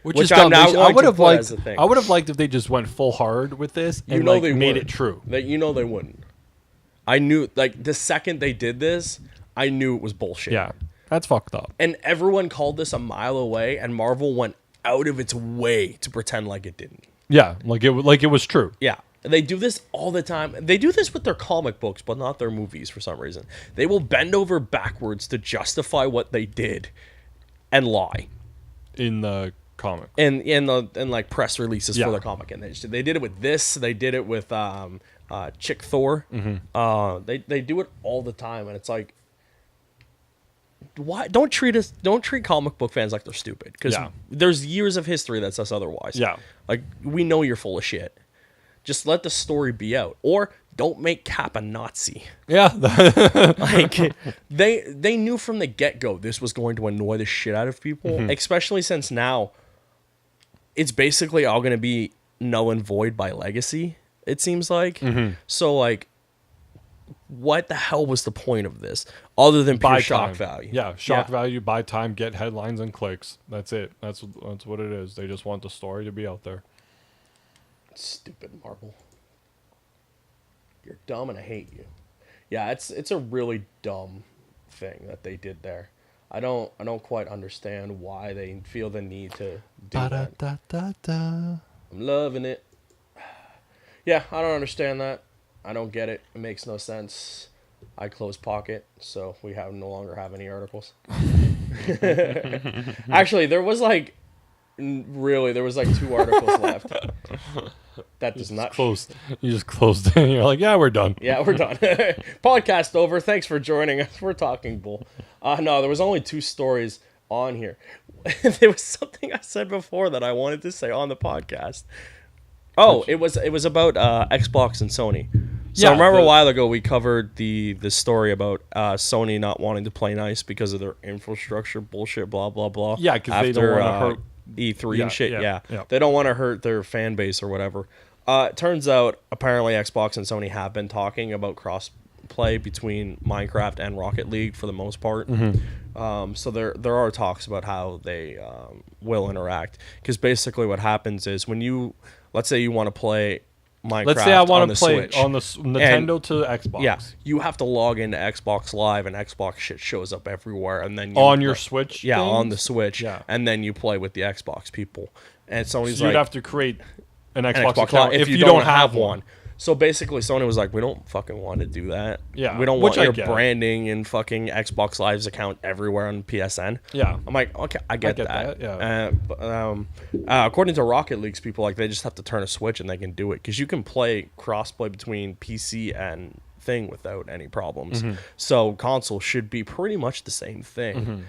Which I'm now I would have liked. as a thing. I would have liked if they just went full hard with this and they made wouldn't. it true. They wouldn't. I knew, like, the second they did this, I knew it was bullshit. Yeah, that's fucked up. And everyone called this a mile away, and Marvel went out of its way to pretend like it didn't. Yeah, like it was true. Yeah. They do this all the time. They do this with their comic books, but not their movies for some reason. They will bend over backwards to justify what they did and lie. In the comic. In like press releases for the comic. And they did it with this. They did it with Chick Thor. Mm-hmm. They do it all the time, and it's like, why don't treat comic book fans like they're stupid? Because there's years of history that says otherwise. Yeah, like we know you're full of shit. Just let the story be out, or don't make Cap a Nazi. Yeah, like they knew from the get-go this was going to annoy the shit out of people, especially since now it's basically all going to be null and void by legacy, it seems like. So like, what the hell was the point of this other than pure shock value? Yeah, shock value, buy time, get headlines and clicks. That's it. That's what it is. They just want the story to be out there. Stupid Marvel. You're dumb and I hate you. Yeah, it's a really dumb thing that they did there. I don't quite understand why they feel the need to do that. I'm loving it. Yeah, I don't understand that. I don't get it. It makes no sense. I closed Pocket, so we no longer have any articles. Actually, there was like 2 articles left. That does not close. You just closed it. And you're like, yeah, we're done. Yeah, we're done. Podcast over. Thanks for joining us. We're Talking Bull. No, there was only 2 stories on here. There was something I said before that I wanted to say on the podcast. Oh, it was about Xbox and Sony. So remember a while ago we covered the story about Sony not wanting to play nice because of their infrastructure bullshit, blah blah blah. Yeah, because they don't want to hurt E3 and shit. Yeah. They don't want to hurt their fan base or whatever. It turns out apparently Xbox and Sony have been talking about cross play between Minecraft and Rocket League for the most part. So there are talks about how they will interact, because basically what happens is when let's say you want to play Minecraft, let's say I want to play Switch, on the Nintendo to Xbox. Yeah, you have to log into Xbox Live, and Xbox shit shows up everywhere, and then on your Switch. Yeah, on the Switch. Yeah, and then you play with the Xbox people. And Sony's you'd have to create an Xbox account if you don't have one. So basically, Sony was like, we don't fucking want to do that. Yeah. We don't want your branding and fucking Xbox Live's account everywhere on PSN. Yeah. I'm like, okay, I get that. Yeah. According to Rocket League's people, like, they just have to turn a switch and they can do it, because you can play crossplay between PC and thing without any problems. So console should be pretty much the same thing.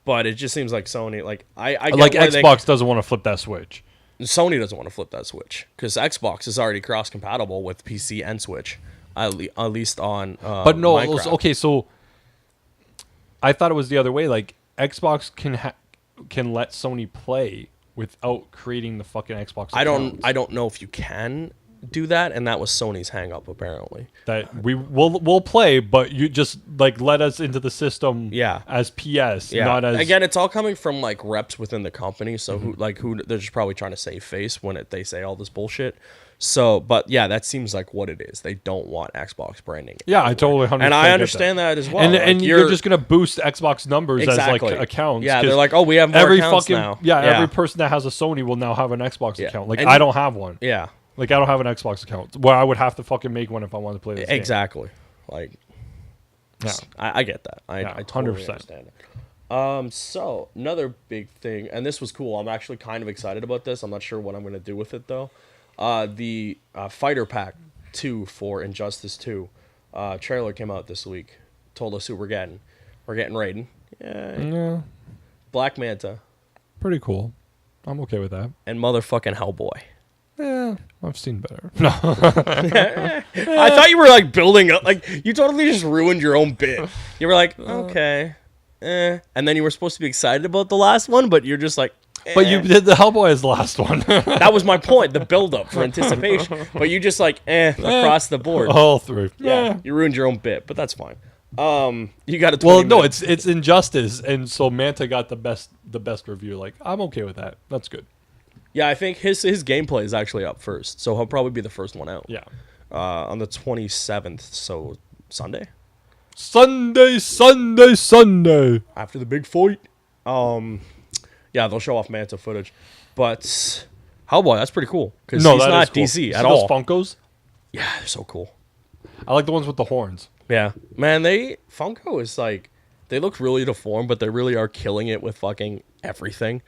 But it just seems like Sony, like, I get like Xbox doesn't want to flip that switch. Sony doesn't want to flip that switch, because Xbox is already cross-compatible with PC and Switch, at least on But no, Minecraft. Okay, so I thought it was the other way. Like, Xbox can let Sony play without creating the fucking Xbox accounts. I don't know if you can do that, and that was Sony's hang-up, apparently. That we'll play, but you just like let us into the system as PS, not as... Again, it's all coming from like reps within the company, so who they're just probably trying to save face when they say all this bullshit. So, but yeah, that seems like what it is. They don't want Xbox branding. Yeah, I totally 100% and I understand that as well. And you're just gonna boost Xbox numbers as like accounts. Yeah, they're like, oh, we have more accounts now. Yeah, every person that has a Sony will now have an Xbox account. Like, I don't have one. Yeah. Like, I don't have an Xbox account where I would have to fucking make one if I wanted to play this game. Exactly. Like, I get that. I totally 100%. Understand it. So, another big thing, and this was cool. I'm actually kind of excited about this. I'm not sure what I'm going to do with it, though. The Fighter Pack 2 for Injustice 2 trailer came out this week. Told us who we're getting. We're getting Raiden. Yeah. Black Manta. Pretty cool. I'm okay with that. And motherfucking Hellboy. Yeah, I've seen better. No. I thought you were like building up. Like, you totally just ruined your own bit. You were like, okay. And then you were supposed to be excited about the last one, but you're just like, But you did the Hellboy as the last one. That was my point, the build-up for anticipation. But you just like, across the board. All through. Yeah, you ruined your own bit, but that's fine. You got a it's Injustice, and so Manta got the best review. Like, I'm okay with that. That's good. Yeah, I think his gameplay is actually up first, so he'll probably be the first one out. Yeah. On the 27th, so Sunday. Sunday. After the big fight. Yeah, they'll show off Manta footage, but Hellboy, that's pretty cool, because he's not cool. DC at all. Those Funkos? Yeah, they're so cool. I like the ones with the horns. Yeah, man, Funko is like, they look really deformed, but they really are killing it with fucking everything.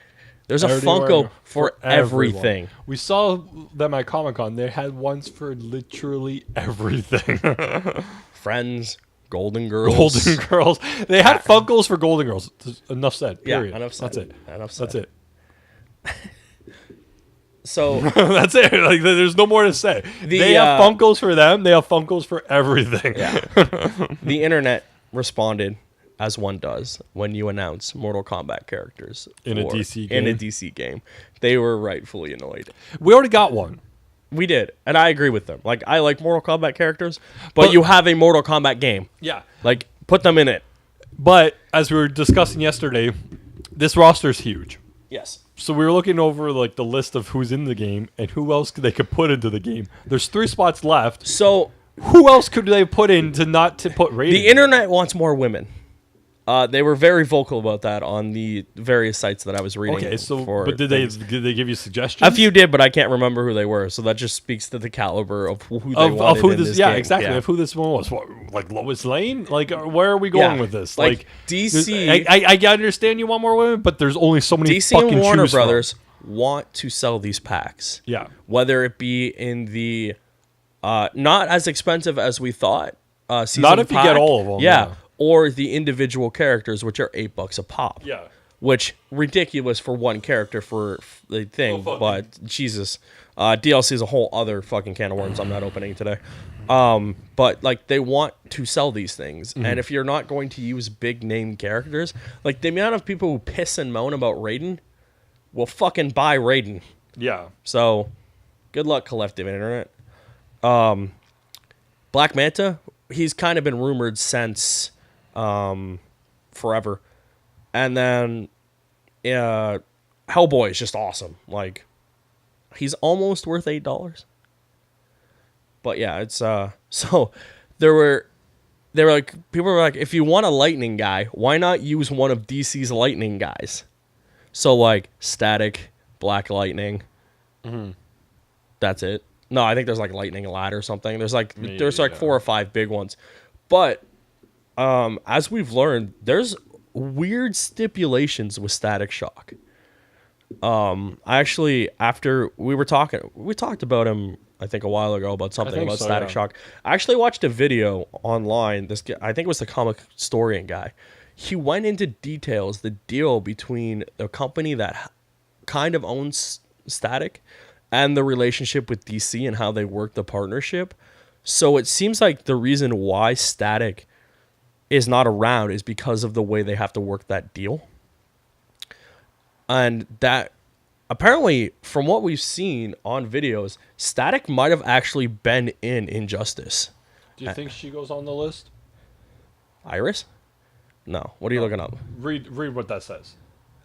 There's a Funko for everything. We saw them at Comic-Con. They had ones for literally everything. Friends, Golden Girls. Golden Girls. They had Funkos for Golden Girls. Enough said. Period. Yeah, enough said. That's it. Enough said. That's it. So that's it. Like, there's no more to say. They have Funkos for them. They have Funkos for everything. Yeah. The internet responded as one does when you announce Mortal Kombat characters in a DC game. They were rightfully annoyed. We already got one. We did, and I agree with them. Like, I like Mortal Kombat characters, but you have a Mortal Kombat game. Yeah. Like, put them in it. But as we were discussing yesterday, this roster is huge. Yes. So we were looking over like the list of who's in the game and who else they could put into the game. There's 3 spots left. So who else could they put in to put Raiden? The internet wants more women. They were very vocal about that on the various sites that I was reading. Okay, so but did they give you suggestions? A few did, but I can't remember who they were. So that just speaks to the caliber of who they wanted in this game. Exactly. Of who this one was. What, like Lois Lane? Like, where are we going with this? Like DC. I understand you want more women, but there's only so many. DC fucking and Warner choose Brothers want to sell these packs. Yeah. Whether it be in the not as expensive as we thought. Season not if pack, you get all of them. Yeah. Or the individual characters, which are $8 a pop. Yeah. Which, ridiculous for one character for the thing, but Jesus. DLC is a whole other fucking can of worms I'm not opening today. But, like, they want to sell these things. Mm-hmm. And if you're not going to use big name characters, like, the amount of people who piss and moan about Raiden will fucking buy Raiden. Yeah. So, good luck, collective internet. Black Manta, he's kind of been rumored since... forever. And then Hellboy is just awesome. Like, he's almost worth $8. But yeah, it's so they were like, people were like, if you want a lightning guy, why not use one of DC's lightning guys? So like Static, Black Lightning. Mm-hmm. That's it. No, I think there's like Lightning Lad or something. There's like 4 or 5 big ones. But as we've learned, there's weird stipulations with Static Shock. Actually, after we talked about him, I think a while ago, about something about Static Shock. I actually watched a video online. This guy, I think it was the comic historian guy. He went into details, the deal between the company that kind of owns Static and the relationship with DC and how they work the partnership. So it seems like the reason why Static is not around is because of the way they have to work that deal. And that apparently, from what we've seen on videos, Static might have actually been in Injustice. Do you think she goes on the list? Iris? No. What are you looking up? Read what that says.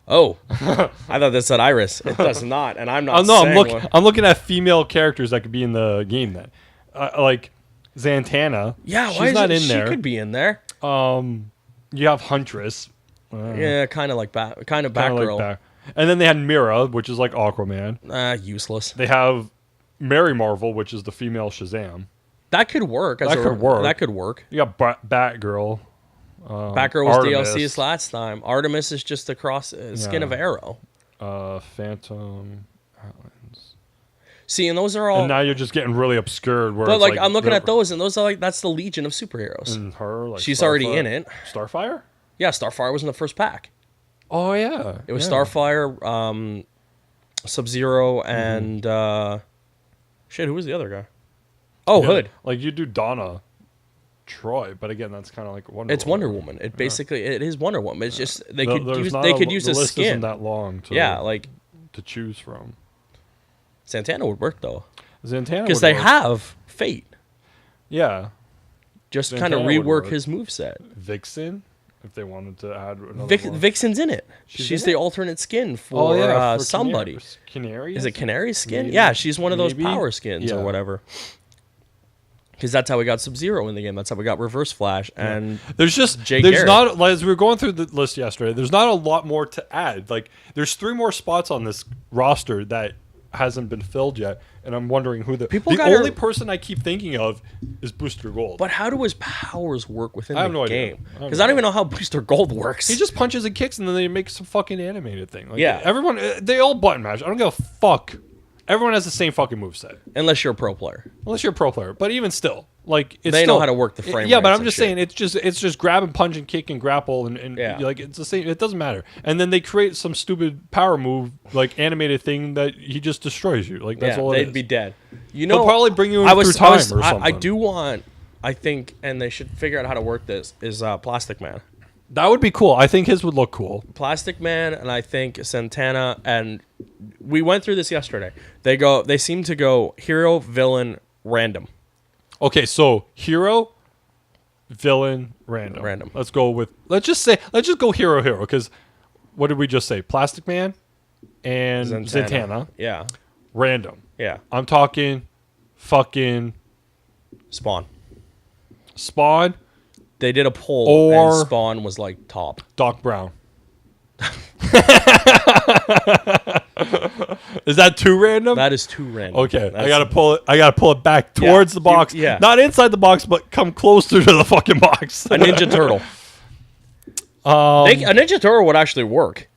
Oh, I thought that said Iris. It does not, and I'm not. Oh no, I'm looking at female characters that could be in the game. Then, like Zatanna. Yeah, she's not in there. She could be in there. You have Huntress. Yeah, kind of like Batgirl. Like and then they had Mira, which is like Aquaman. Useless. They have Mary Marvel, which is the female Shazam. That could work. That could work. You got Batgirl. Batgirl was DLC's last time. Artemis is just the skin of Arrow. Phantom. See, and those are all. And now you're just getting really obscured. But like I'm looking at those, and those are like that's the Legion of superheroes. And her, like she's already in it. Starfire. Yeah, Starfire was in the first pack. Oh yeah, it was Starfire, Sub-Zero, and who was the other guy? Oh, Hood. Like you do Donna Troy, but again, that's kind of like Wonder Woman. It's Wonder Woman. It basically it is Wonder Woman. It's just they could use the list skin. Isn't that long to to choose from. Santana would work though. Santana because they have Fate. Yeah, just kind of rework his moveset. Vixen, if they wanted to add another Vixen's in it. She's the alternate skin for somebody. Canary? Is it Canary's skin? Maybe. Yeah, she's one of those power skins or whatever. Because that's how we got Sub-Zero in the game. That's how we got Reverse Flash. And there's not, as we were going through the list yesterday, there's not a lot more to add. Like, there's 3 more spots on this roster that hasn't been filled yet, and I'm wondering who the only person I keep thinking of is Booster Gold. But how do his powers work within I have the no game? Because I don't even know how Booster Gold works. He just punches and kicks, and then they make some fucking animated thing. Like, yeah, everyone they all button mash. I don't give a fuck. Everyone has the same fucking moveset. Unless you're a pro player. But even still, like they know how to work the frame. Yeah, but I'm just saying it's just grab and punch and kick and grapple and like it's the same. It doesn't matter. And then they create some stupid power move like animated thing that he just destroys you. Like that's all. They'd be dead. You know, they'll probably bring you in through time or something. I do want. I think, and they should figure out how to work this. Is Plastic Man. That would be cool. I think his would look cool. Plastic Man, and I think Santana, and we went through this yesterday. They seem to go hero, villain, random. Okay, so hero, villain, random. Let's just go hero, because what did we just say? Plastic Man and Zatanna. Yeah. Random. Yeah. I'm talking fucking Spawn. They did a poll, and Spawn was like top. Doc Brown. Is that too random? That is too random. Okay, I gotta pull it back towards the box. Not inside the box, but come closer to the fucking box. A Ninja Turtle. A Ninja Turtle would actually work.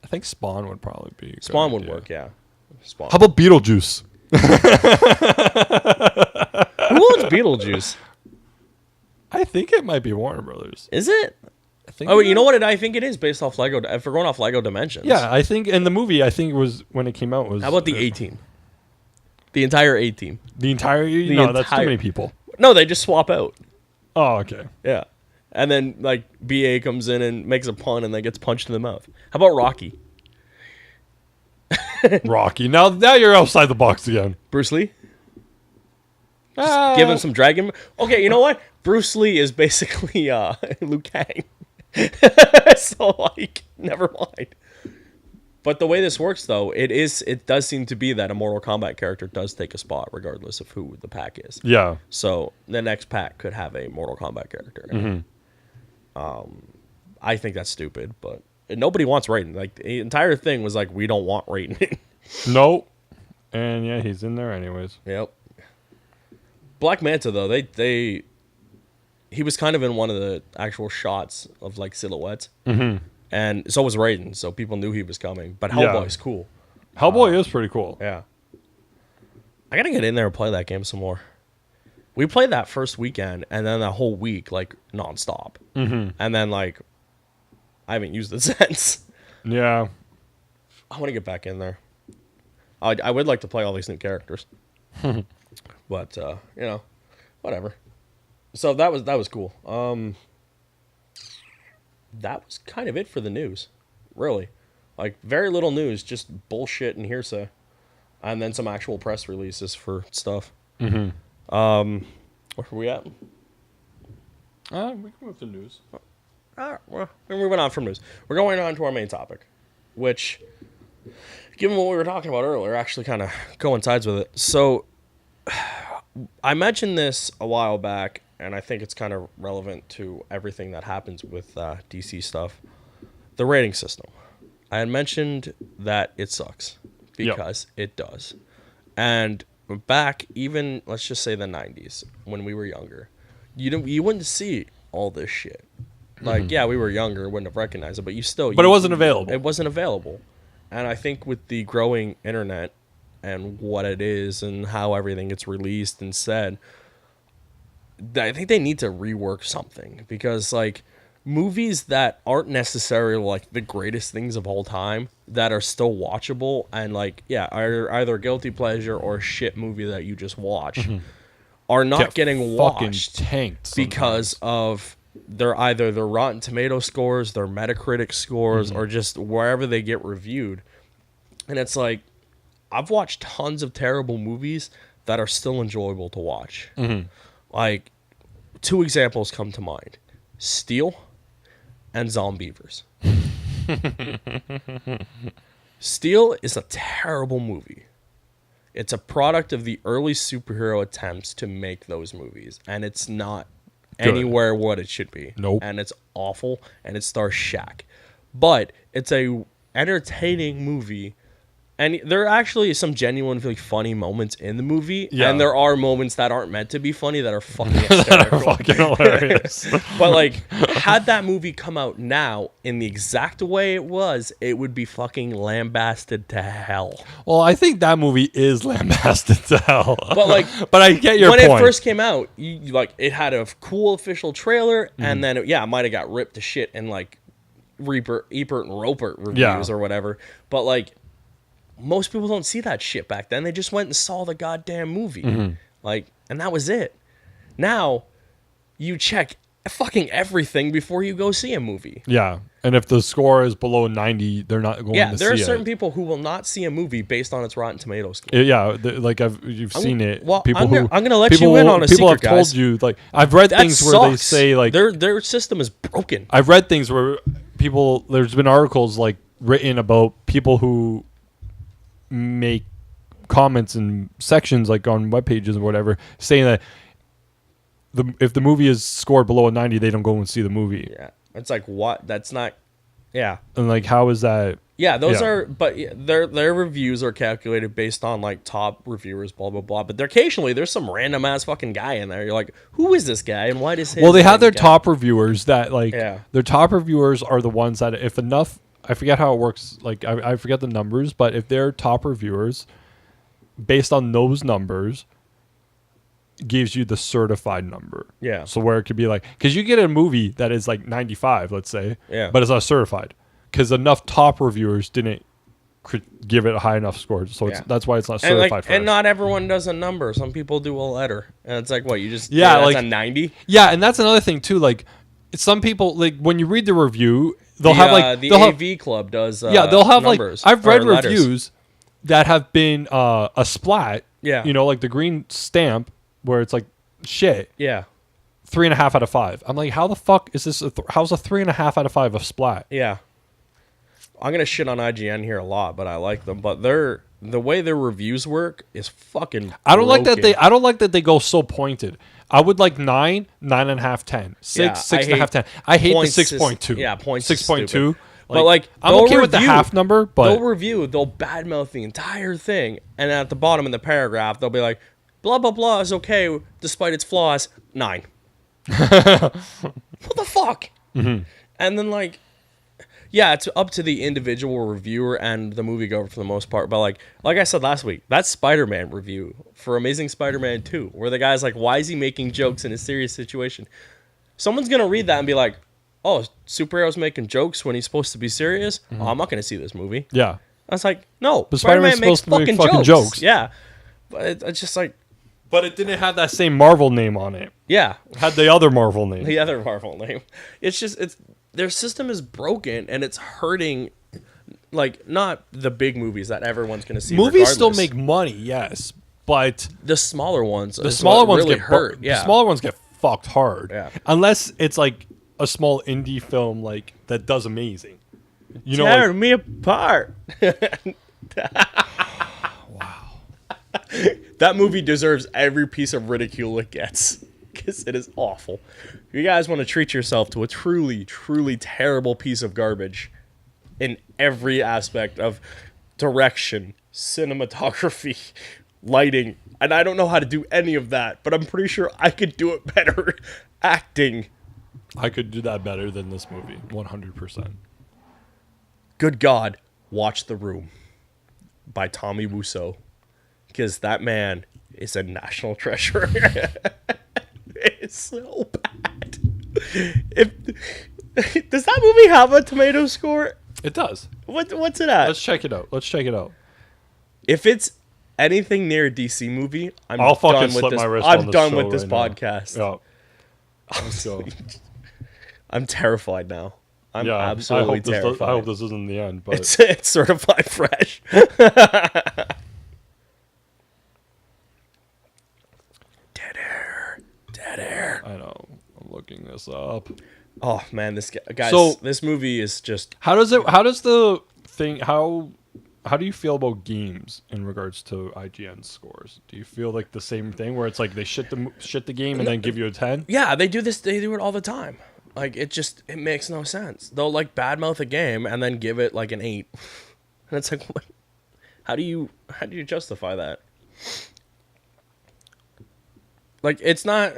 I think Spawn would probably be. Spawn would work. Yeah. Spawn. How about Beetlejuice? Who owns Beetlejuice? I think it might be Warner Brothers. Is it? I think. Oh, you know what? I think it is based off Lego. If we're going off Lego Dimensions. Yeah, I think in the movie, I think it was when it came out. Was how about the A-Team? The entire A-Team. The entire? No, that's too many people. No, they just swap out. Oh, okay. Yeah, and then like BA comes in and makes a pun and then gets punched in the mouth. How about Rocky? Rocky. Now you're outside the box again. Bruce Lee. Just give him some dragon. Okay, you know what? Bruce Lee is basically Liu Kang. So like, never mind. But the way this works, though, it does seem to be that a Mortal Kombat character does take a spot, regardless of who the pack is. Yeah. So the next pack could have a Mortal Kombat character. Mm-hmm. I think that's stupid, but nobody wants Raiden. Like the entire thing was like, we don't want Raiden. Nope. And yeah, he's in there anyways. Yep. Black Manta, though, he was kind of in one of the actual shots of like silhouettes, and so was Raiden, so people knew he was coming. But Hellboy's cool. Hellboy is pretty cool. Yeah, I gotta get in there and play that game some more. We played that first weekend, and then that whole week like nonstop, and then like I haven't used it since. Yeah, I want to get back in there. I would like to play all these new characters. But whatever. So that was cool. That was kind of it for the news, really. Like very little news, just bullshit and hearsay, and then some actual press releases for stuff. Where are we at? We can move to news. Well, we're moving on from news. We're going on to our main topic, which, given what we were talking about earlier, actually kind of coincides with it. So. I mentioned this a while back, and I think it's kind of relevant to everything that happens with DC stuff. The rating system. I had mentioned that it sucks, because it does. And back, even, let's just say the 90s, when we were younger, you wouldn't see all this shit. Like, yeah, we were younger, wouldn't have recognized it, but it wasn't available. It wasn't available. And I think with the growing internet, and what it is and how everything gets released and said, I think they need to rework something, because like movies that aren't necessarily like the greatest things of all time that are still watchable and like are either guilty pleasure or a shit movie that you just watch are not getting watched tanked because of their Rotten Tomato scores, their Metacritic scores, or just wherever they get reviewed. And it's like, I've watched tons of terrible movies that are still enjoyable to watch. Like, two examples come to mind. Steel and Zombievers. Steel is a terrible movie. It's a product of the early superhero attempts to make those movies, and it's not anywhere what it should be. Nope. And it's awful, and it stars Shaq. But it's a entertaining movie And there are actually some genuinely funny moments in the movie, Yeah. and there are moments that aren't meant to be funny that are fucking hysterical. Fucking hilarious. But like, had that movie come out now in the exact way it was, it would be fucking lambasted to hell. Well, I think that movie is lambasted to hell. But like, but I get your when point. it first came out, you like it had a cool official trailer, and then it might have got ripped to shit in like Ebert and Roper reviews or whatever. But like, most people don't see that shit back then. They just went and saw the goddamn movie. Like, and that was it. Now, you check fucking everything before you go see a movie. Yeah. And if the score is below 90, they're not going to see it. Yeah, there are certain people who will not see a movie based on its Rotten Tomatoes score. Yeah, like you've seen it. Well, people I'm going to let you in on a people secret, have guys. told you, like, I've read That things where they say, like, their system is broken. I've read things where there's been articles, like, written about people who make comments in sections, like, on web pages or whatever, saying that if the movie is scored below a 90, they don't go and see the movie. Yeah. It's like, what? That's not... Yeah. And, like, how is that... Yeah, those are... But their reviews are calculated based on, like, top reviewers, blah, blah, blah. But occasionally, there's some random-ass fucking guy in there. You're like, who is this guy, and why does his... Well, they have their top reviewers that, like... Yeah. Their top reviewers are the ones that, if enough... I forget how it works. Like, I forget the numbers, but if they're top reviewers, based on those numbers... gives you the certified number. Yeah. So where it could be like, because you get a movie that is like 95, let's say, but it's not certified because enough top reviewers didn't give it a high enough score. So that's why it's not certified. And not everyone does a number. Some people do a letter, and it's like, what, you just like that's a 90? Yeah, and that's another thing too. Like, some people, like, when you read the review, they'll have like the AV Club does. They'll have numbers, like, I've read letters. reviews that have been a splat. Yeah. You know, like the green stamp where it's like shit. Yeah. 3.5 out of 5. I'm like, how the fuck is this? How's a 3.5 out of 5 of splat? Yeah. I'm gonna shit on IGN here a lot, but I like them. But the way their reviews work is fucking. I don't like that I don't like that they go so pointed. I would like 9, 9.5, 10, 6, 6.5, 10. I hate the 6.2. Yeah, points. 6.2. But like, I'm okay with the half number, but they'll badmouth the entire thing, and at the bottom in the paragraph they'll be like, blah blah blah is okay despite its flaws. 9. What the fuck? And then like, yeah, it's up to the individual reviewer and the moviegoer for the most part. But like I said last week, that Spider-Man review for Amazing Spider-Man 2, where the guy's like, why is he making jokes in a serious situation? Someone's gonna read that and be like, oh, superheroes making jokes when he's supposed to be serious? Oh, I'm not gonna see this movie. Yeah. I was like, no, but Spider-Man makes fucking jokes. Yeah. But it's just like... But it didn't have that same Marvel name on it. Yeah. It had the other Marvel name. The other Marvel name. It's just, their system is broken, and it's hurting, like, not the big movies that everyone's going to see. Movies still make money, yes, but the smaller ones, really get hurt. The smaller ones get fucked hard. Yeah. Unless it's like a small indie film, like, that does amazing. You know, tear me apart. Wow. That movie deserves every piece of ridicule it gets, because it is awful. If you guys want to treat yourself to a truly, truly terrible piece of garbage in every aspect of direction, cinematography, lighting, and I don't know how to do any of that, but I'm pretty sure I could do it better. Acting. I could do that better than this movie, 100%. Good God, watch The Room by Tommy Wiseau, because that man is a national treasure. It's so bad. Does that movie have a tomato score? It does. What's it at? Let's check it out. If it's anything near a DC movie, I'll fucking slip my wrist on the done show with this right podcast. Yeah. Let's go. I'm terrified now. I'm absolutely terrified. I hope this isn't the end, but it's certified fresh. Dead air. I know. I'm looking this up. Oh man, this guys. So, this movie is just. How do you feel about games in regards to IGN scores? Do you feel like the same thing where it's like they shit the game and then give you a 10? Yeah, they do this. They do it all the time. Like, it makes no sense. They'll like badmouth a game and then give it like an 8, and it's like, what? How do you justify that? Like, it's not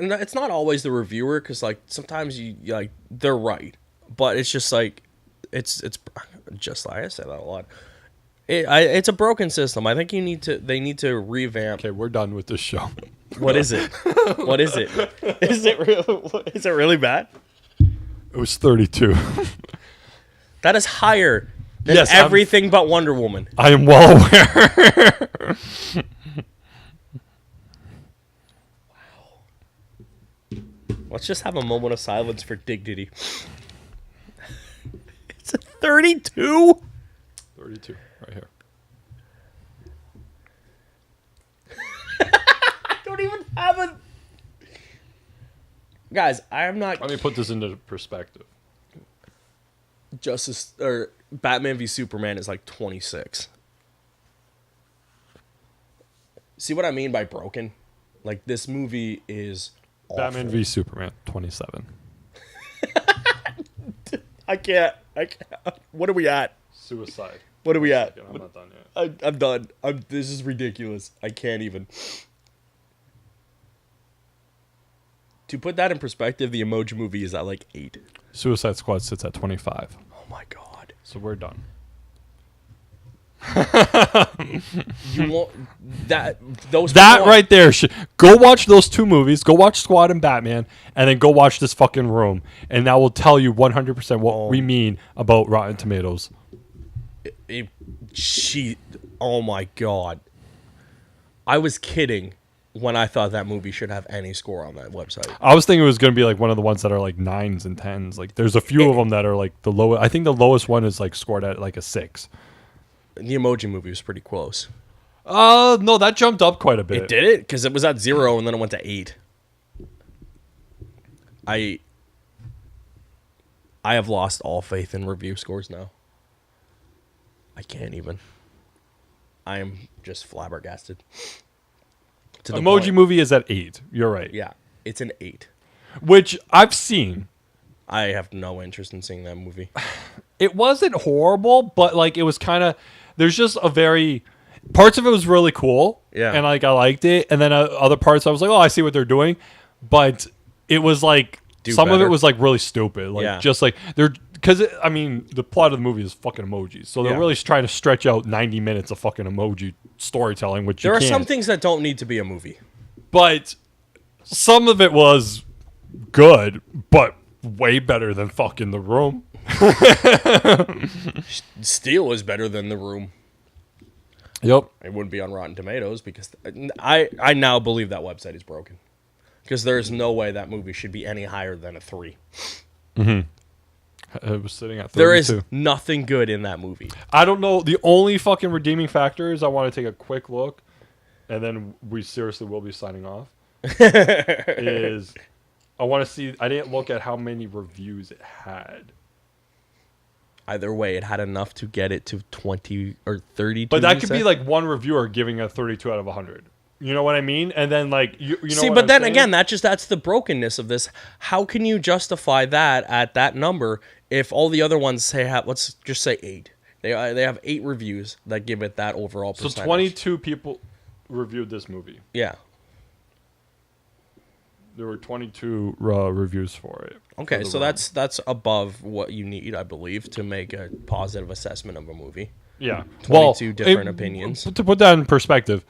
always the reviewer, because like sometimes you like they're right, but it's just like it's just like I say that a lot. It's a broken system. I think they need to revamp. Okay, we're done with this show. What is it? What is it? Is it really bad? It was 32. That is higher than Yes, everything but Wonder Woman. I am well aware. Let's just have a moment of silence for dignity. It's a 32? 32, right here. I don't even have a... Guys, I am not... Let me put this into perspective. Batman v Superman is like 26. See what I mean by broken? Like, this movie is awful. Batman v Superman, 27. I can't. What are we at? Suicide. What are we at? I'm not done yet. I'm done. This is ridiculous. I can't even. To put that in perspective, the Emoji Movie is at like 8. Suicide Squad sits at 25. Oh my god. So we're done. You want that? Those That right there. Go watch those 2 movies. Go watch Squad and Batman, and then go watch this fucking Room, and that will tell you 100% what we mean about Rotten Tomatoes. Oh my god. I was kidding when I thought that movie should have any score on that website. I was thinking it was going to be like one of the ones that are like 9s and 10s. Like there's a few of them that are like the lowest. I think the lowest one is like scored at like a 6. The Emoji Movie was pretty close. No, that jumped up quite a bit. It did it? Because it was at 0 and then it went to 8. I have lost all faith in review scores now. I can't even. I am just flabbergasted. Emoji Movie is at 8. You're right. Yeah, it's an 8. Which I've seen. I have no interest in seeing that movie. It wasn't horrible, but like it was kind of... There's just a very... Parts of it was really cool. Yeah. And like I liked it. And then other parts I was like, oh, I see what they're doing. But it was like... Some of it was like really stupid. Like just like... they're because, I mean, the plot of the movie is fucking emojis. So they're really trying to stretch out 90 minutes of fucking emoji storytelling, which there are some things that don't need to be a movie. But some of it was good, but way better than fucking The Room. Steel is better than The Room. Yep. It wouldn't be on Rotten Tomatoes because I now believe that website is broken. Because there's no way that movie should be any higher than a 3. Mm-hmm. It was sitting at 32. There is nothing good in that movie. I don't know. The only fucking redeeming factor is I want to take a quick look, and then we seriously will be signing off, is I want to see... I didn't look at how many reviews it had. Either way, it had enough to get it to 20 or 32. But that could be like one reviewer giving a 32 out of 100. You know what I mean? And then like you know. See, but then again, that's the brokenness of this. How can you justify that at that number if all the other ones say let's just say 8? They have 8 reviews that give it that overall percentage. So 22 people reviewed this movie. Yeah. There were 22 reviews for it. Okay, so that's above what you need, I believe, to make a positive assessment of a movie. Yeah. 22 different opinions. To put that in perspective,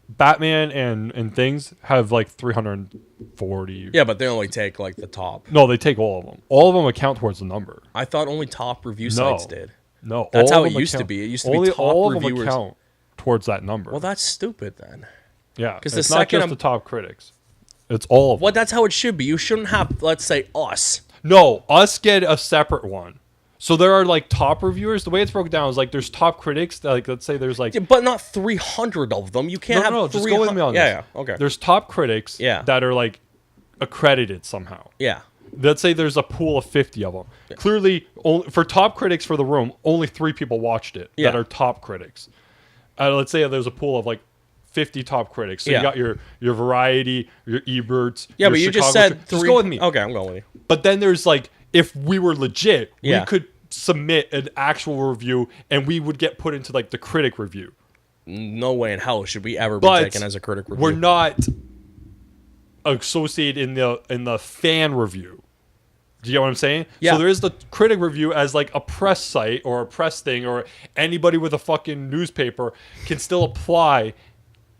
Batman and things have like 340. Yeah, but they only take like the top. No, they take all of them. All of them account towards the number. I thought only top review sites did. No, that's how it used to be. It used to be top all reviewers. Of them account towards that number. Well, that's stupid then. Yeah, because it's not just the top critics. It's all of them. Well, that's how it should be. You shouldn't have, let's say, us. No, us get a separate one. So there are like top reviewers. The way it's broken down is like there's top critics. That, like let's say there's like, yeah, but not 300 of them. You can't have. No, just go with me on this. Yeah, okay. There's top critics. That are like accredited somehow. Yeah. Let's say there's a pool of 50 of them. Yeah. Clearly, only, for top critics for The Room, only 3 people watched it that are top critics. Let's say there's a pool of like 50 top critics. So you got your Variety, your Eberts. Yeah, but you just said 3. Just go with me. Okay, I'm going with you. But then there's like, if we were legit, we could submit an actual review and we would get put into like the critic review. no way in hell should we ever be taken as a critic review. We're not associated in the fan review. Do you get what I'm saying? Yeah. So there is the critic review as like a press site or a press thing, or anybody with a fucking newspaper can still apply,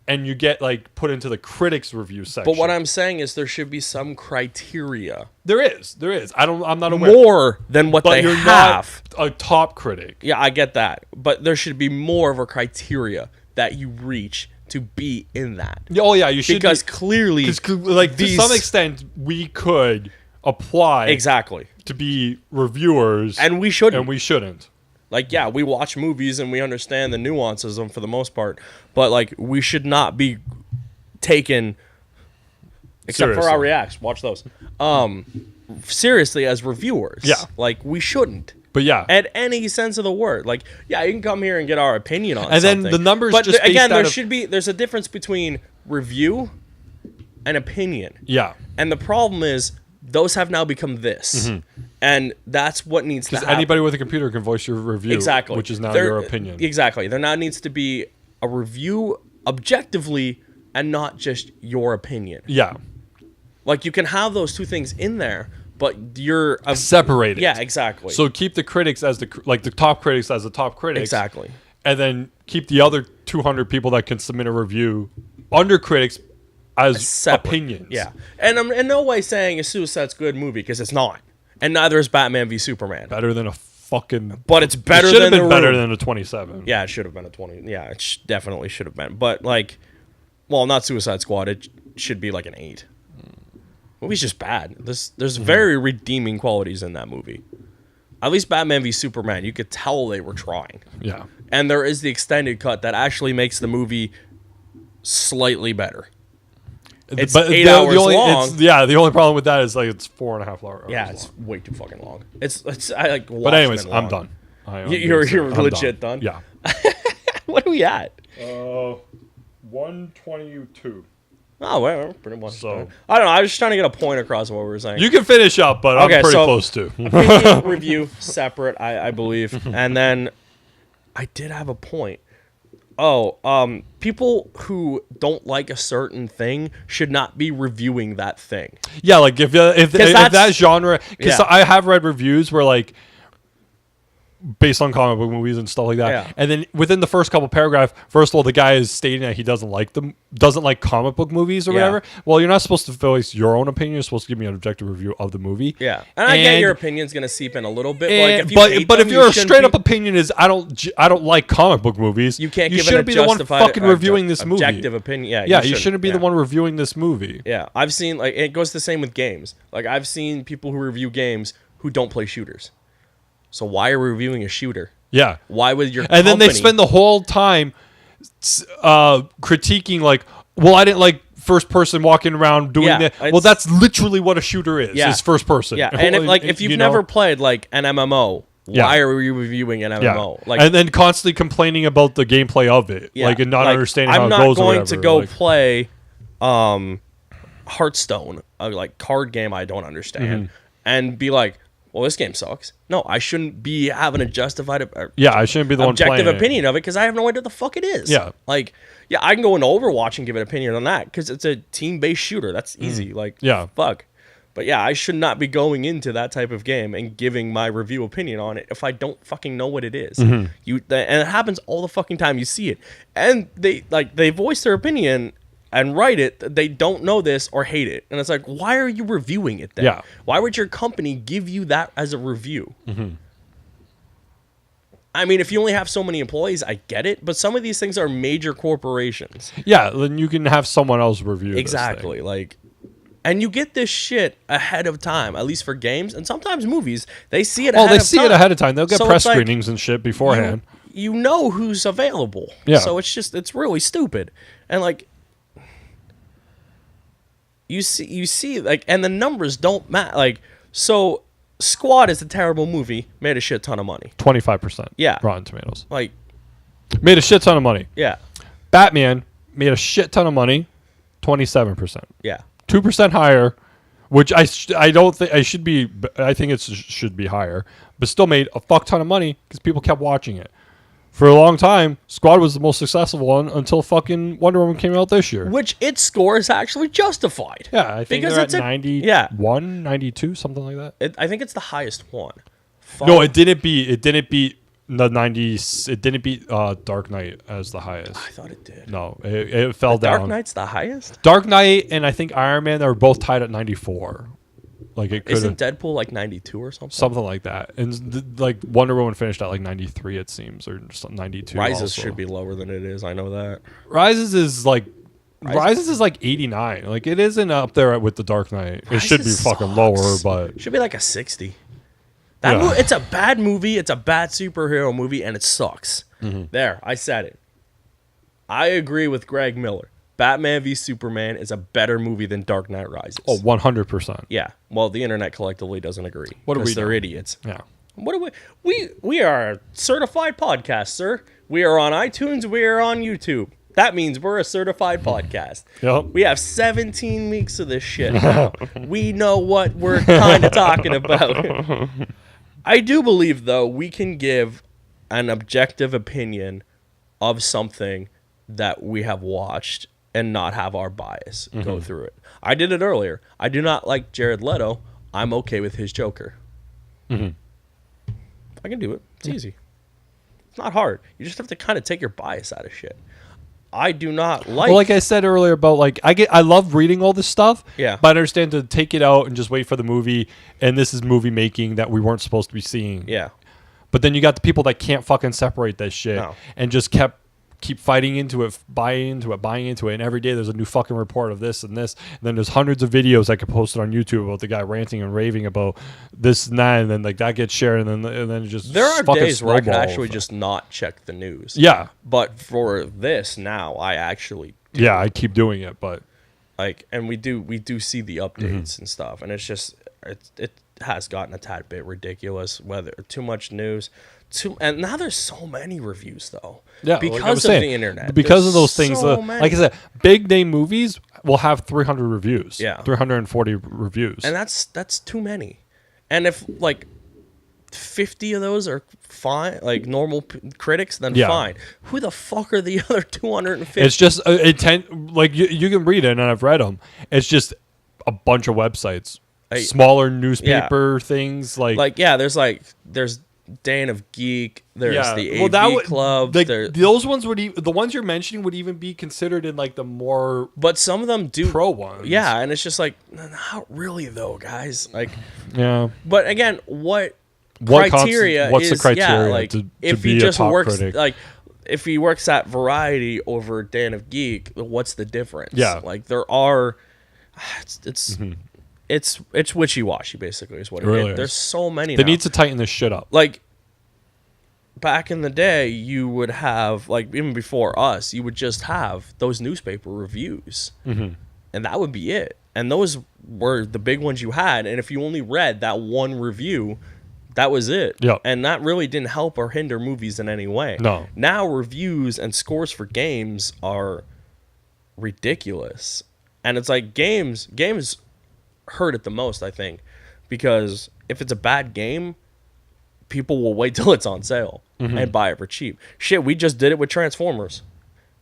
and you get like put into the critics review section. But what I'm saying is there should be some criteria. There is. I'm not aware. More than what they you're have. Not a top critic. Yeah, I get that. But there should be more of a criteria that you reach to be in that. Oh yeah, you should. Because clearly, like to some extent, we could apply exactly to be reviewers, and we shouldn't. Like, yeah, we watch movies and we understand the nuances of them for the most part, but like we should not be taken, except for our reacts. Watch those. Seriously as reviewers. Yeah, like we shouldn't. But yeah, at any sense of the word, like yeah, you can come here and get our opinion on and something. then the numbers. But just again, there's a difference between review and opinion. Yeah, and the problem is those have now become this, and that's what needs to happen. Because anybody with a computer can voice your review, exactly, which is now your opinion. Exactly, there now needs to be a review objectively and not just your opinion. Yeah, like you can have those two things in there. But you're separated. Yeah, exactly. So keep the critics as the top critics as the top critics. Exactly. And then keep the other 200 people that can submit a review under critics as opinions. Yeah. And I'm in no way saying a Suicide's good movie because it's not. And neither is Batman v Superman. Better than a fucking. But it's better than It should have been better than a 27. Yeah, it should have been a 20. Yeah, it definitely should have been. But like, well, not Suicide Squad. It should be like an 8. Movie's just bad. There's very redeeming qualities in that movie. At least Batman v Superman, you could tell they were trying. Yeah. And there is the extended cut that actually makes the movie slightly better. It's 8 hours long. The only problem with that is like it's 4.5 hours. Yeah, it's way too fucking long. I like. But anyways, I'm done. You're legit done. Yeah. What are we at? 122. Oh, we're pretty much done. I don't know. I was just trying to get a point across what we were saying. You can finish up, but I'm pretty close to. Opinion, review, separate, I believe. And then I did have a point. People who don't like a certain thing should not be reviewing that thing. Yeah, like if that genre, because I have read reviews where like based on comic book movies and stuff like that, and then within the first couple paragraphs, first of all, the guy is stating that he doesn't like comic book movies or whatever. Well, you're not supposed to voice your own opinion. You're supposed to give me an objective review of the movie. Yeah, and I get your opinion's gonna seep in a little bit. But if your straight up opinion is I don't like comic book movies, you can't. You shouldn't be the one fucking reviewing this movie. Objective opinion. Yeah, you shouldn't be the one reviewing this movie. Yeah, I've seen like it goes the same with games. Like I've seen people who review games who don't play shooters. So why are we reviewing a shooter? Yeah. Why would your company... And then they spend the whole time critiquing like, well, I didn't like first person walking around doing that. Well, that's literally what a shooter is. Yeah. Is first person. Yeah. And if you've never played like an MMO, why are we reviewing an MMO? Yeah. Like, and then constantly complaining about the gameplay of it. Yeah. Like and not understanding how it goes. I'm not going to go play Hearthstone, a like card game I don't understand, and be like, well, this game sucks. No, I shouldn't be having a justified I shouldn't be the objective opinion of it because I have no idea what the fuck it is. Yeah. Like, yeah, I can go into Overwatch and give an opinion on that because it's a team-based shooter. That's easy. Like, fuck. But yeah, I should not be going into that type of game and giving my review opinion on it if I don't fucking know what it is. And it happens all the fucking time. You see it. And they voice their opinion and write it, they don't know this or hate it. And it's like, why are you reviewing it then? Yeah. Why would your company give you that as a review? I mean, if you only have so many employees, I get it. But some of these things are major corporations. Yeah, then you can have someone else review exactly. Like, and you get this shit ahead of time, at least for games. And sometimes movies, they see it ahead of time. Oh, they see it ahead of time. They'll get press screenings and shit beforehand. You know who's available. Yeah. So it's really stupid. And like, you see, like, and the numbers don't matter. Like, so Squad is a terrible movie, made a shit ton of money. 25%. Yeah. Rotten Tomatoes. Like, made a shit ton of money. Yeah. Batman made a shit ton of money, 27%. Yeah. 2% higher, which I don't think I should be. I think it should be higher, but still made a fuck ton of money because people kept watching it. For a long time, Squad was the most successful one until fucking Wonder Woman came out this year. Which its score is actually justified. Yeah, I think they're at 91, 92, something like that. I think it's the highest one. No, it didn't beat the 90s. It didn't beat Dark Knight as the highest. I thought it did. No, it fell down. Dark Knight's the highest? Dark Knight and I think Iron Man are both tied at 94. Like it could. Isn't Deadpool like 92 or something? Something like that. And like Wonder Woman finished at like 93, it seems, or 92. Rises also. should be lower than it is. I know that. Rises is like 89. Like it isn't up there with the Dark Knight. It should be fucking lower, but it should be like a 60. It's a bad movie. It's a bad superhero movie, and it sucks. There, I said it. I agree with Greg Miller. Batman v Superman is a better movie than Dark Knight Rises. Oh, 100%. Yeah. Well, the internet collectively doesn't agree. What do we do? They're idiots. Yeah. What do we are a certified podcast, sir. We are on iTunes. We are on YouTube. That means we're a certified podcast. Yep. We have 17 weeks of this shit now. We know what we're kind of talking about. I do believe, though, we can give an objective opinion of something that we have watched and not have our bias go through it. I did it earlier. I do not like Jared Leto. I'm okay with his Joker. I can do it. It's easy. It's not hard. You just have to kind of take your bias out of shit. I do not like... Well, like I said earlier about, like, I love reading all this stuff. Yeah. But I understand to take it out and just wait for the movie, and this is movie making that we weren't supposed to be seeing. Yeah. But then you got the people that can't fucking separate that shit and just keep fighting into it, buying into it, and every day there's a new fucking report of this and this, and then there's hundreds of videos I could post on YouTube about the guy ranting and raving about this and that, and then like that gets shared, and then it just there are days where I can actually just not check the news. Yeah, but for this now, I actually I keep doing it, but like, and we do see the updates and stuff, and it's just it has gotten a tad bit ridiculous. Whether too much news. And now there's so many reviews though. Yeah, because of the internet. Because of those things, like I said, big name movies will have 300 reviews. Yeah, 340 reviews, and that's too many. And if like 50 of those are fine, like normal critics, then fine. Who the fuck are the other 250? It's just like you can read it, and I've read them. It's just a bunch of websites, smaller newspaper things. There's Dan of Geek. There's the AV Club. Like, those ones the ones you're mentioning would even be considered in like the more. But some of them do pro ones. Yeah, and it's just like not really though, guys. Like, yeah. But again, what's the criteria? Yeah, like if he just works critic. Like if he works at Variety over Dan of Geek, what's the difference? Yeah, like there are. It's wishy-washy, basically, is what it is. There's so many. They need to tighten this shit up. Like, back in the day, you would have, like, even before us, you would just have those newspaper reviews. And that would be it. And those were the big ones you had. And if you only read that one review, that was it. Yep. And that really didn't help or hinder movies in any way. No. Now, reviews and scores for games are ridiculous. And it's like games hurt it the most, I think, because if it's a bad game, people will wait till it's on sale and buy it for cheap. Shit, we just did it with Transformers.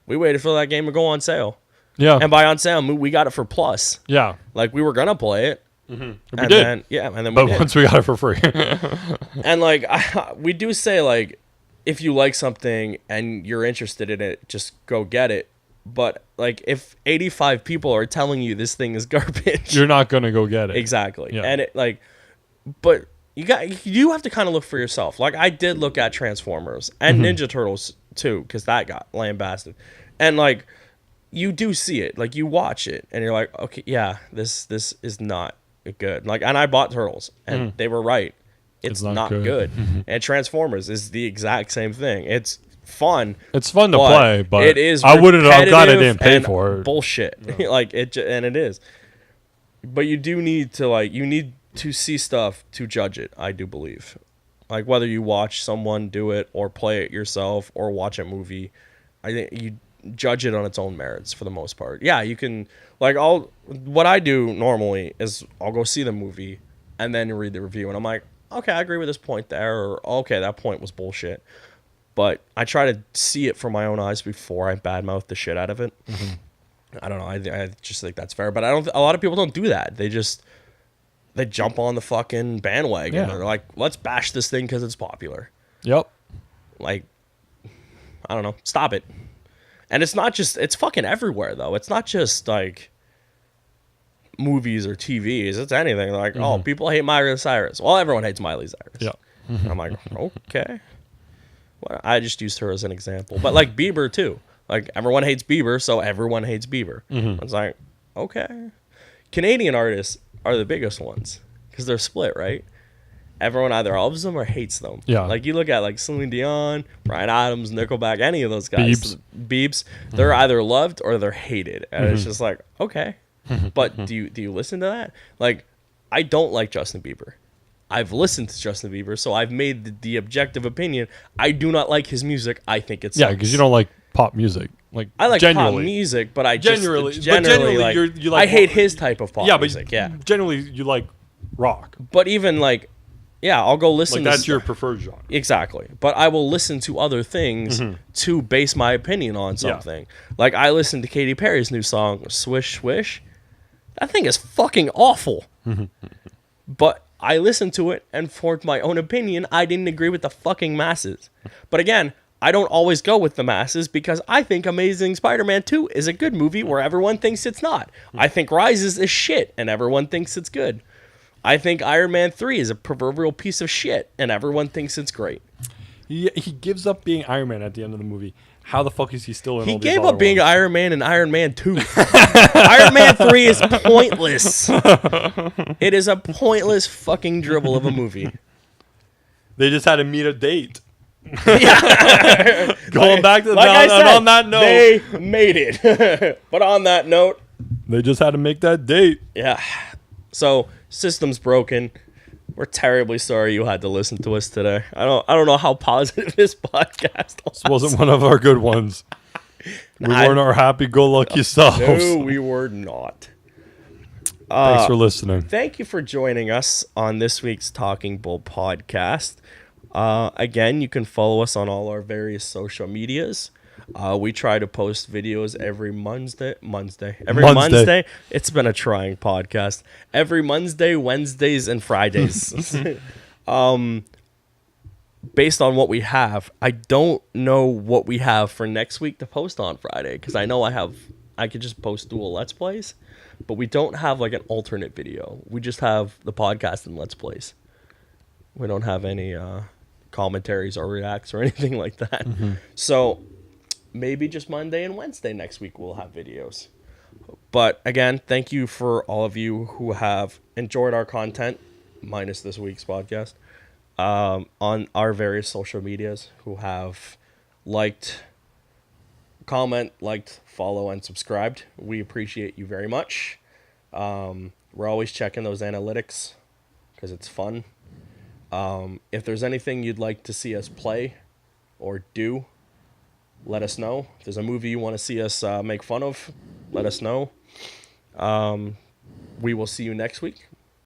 We waited for that game to go on sale. Yeah. And by on sale, we got it for plus. Yeah. Like, we were going to play it. We did. And then but once we got it for free. And, like, we do say, like, if you like something and you're interested in it, just go get it. But, like, if 85 people are telling you this thing is garbage... You're not going to go get it. Exactly. Yeah. And, but you have to kind of look for yourself. Like, I did look at Transformers and Ninja Turtles, too, because that got lambasted. And, like, you do see it. Like, you watch it, and you're like, okay, yeah, this is not good. Like, and I bought Turtles, and they were right. It's not good. And Transformers is the exact same thing. It's fun. It's fun to play, but it is. I wouldn't have got it. Didn't pay for it. Bullshit. No. Like it, and it is. But you do need to see stuff to judge it. I do believe, like whether you watch someone do it or play it yourself or watch a movie, I think you judge it on its own merits for the most part. Yeah, you can. Like what I do normally is I'll go see the movie and then read the review, and I'm like, okay, I agree with this point there, or okay, that point was bullshit. but I try to see it from my own eyes before I badmouth the shit out of it. I don't know. I just think that's fair, but I don't. A lot of people don't do that. They jump on the fucking bandwagon. Yeah. They're like, let's bash this thing because it's popular. Yep. Like, I don't know. Stop it. And it's not just. It's fucking everywhere though. It's not just like movies or TVs. It's anything. Like, oh, people hate Miley Cyrus. Well, everyone hates Miley Cyrus. Yeah. I'm like, okay. Well, I just used her as an example, but like Bieber too. Like, everyone hates Bieber, so everyone hates Bieber. It's like, okay. Canadian artists are the biggest ones because they're split, right? Everyone either loves them or hates them. Yeah. Like, you look at, like, Celine Dion, Bryan Adams, Nickelback, any of those guys. Biebs. They're either loved or they're hated. And it's just like, okay. But do you listen to that? Like, I don't like Justin Bieber. I've listened to Justin Bieber, so I've made the objective opinion. I do not like his music. I think it's yeah, because you don't like pop music. Like, I like pop music, but I generally like, you like I hate his type of pop music. Yeah, generally you like rock. But even like, yeah, I'll go listen. Like, that's your preferred genre. Exactly. But I will listen to other things to base my opinion on something. Yeah. Like, I listened to Katy Perry's new song, Swish Swish. That thing is fucking awful. But I listened to it and formed my own opinion. I didn't agree with the fucking masses. But again, I don't always go with the masses because I think Amazing Spider-Man 2 is a good movie where everyone thinks it's not. I think Rises is shit and everyone thinks it's good. I think Iron Man 3 is a proverbial piece of shit and everyone thinks it's great. He gives up being Iron Man at the end of the movie. How the fuck is he still in all these He gave up being Iron Man in Iron Man 2. Iron Man 3 is pointless. It is a pointless fucking dribble of a movie. They just had to meet a date. Yeah. Going back to on that note. They made it. But on that note, they just had to make that date. Yeah. So, system's broken. We're terribly sorry you had to listen to us today. I don't know how positive this podcast was. This wasn't one of our good ones. We weren't our happy-go-lucky selves. No, we were not. Thanks for listening. Thank you for joining us on this week's Talking Bull podcast. Again, you can follow us on all our various social medias. We try to post videos every Monday. It's been a trying podcast. Every Monday, Wednesdays, and Fridays. Based on what we have, I don't know what we have for next week to post on Friday because I know I could just post dual Let's Plays, but we don't have like an alternate video. We just have the podcast and Let's Plays. We don't have any commentaries or reacts or anything like that. So maybe just Monday and Wednesday next week we'll have videos. But again, thank you for all of you who have enjoyed our content, minus this week's podcast, on our various social medias, who have liked, follow, and subscribed. We appreciate you very much. We're always checking those analytics because it's fun. If there's anything you'd like to see us play or do, let us know. If there's a movie you want to see us make fun of, let us know. We will see you next week.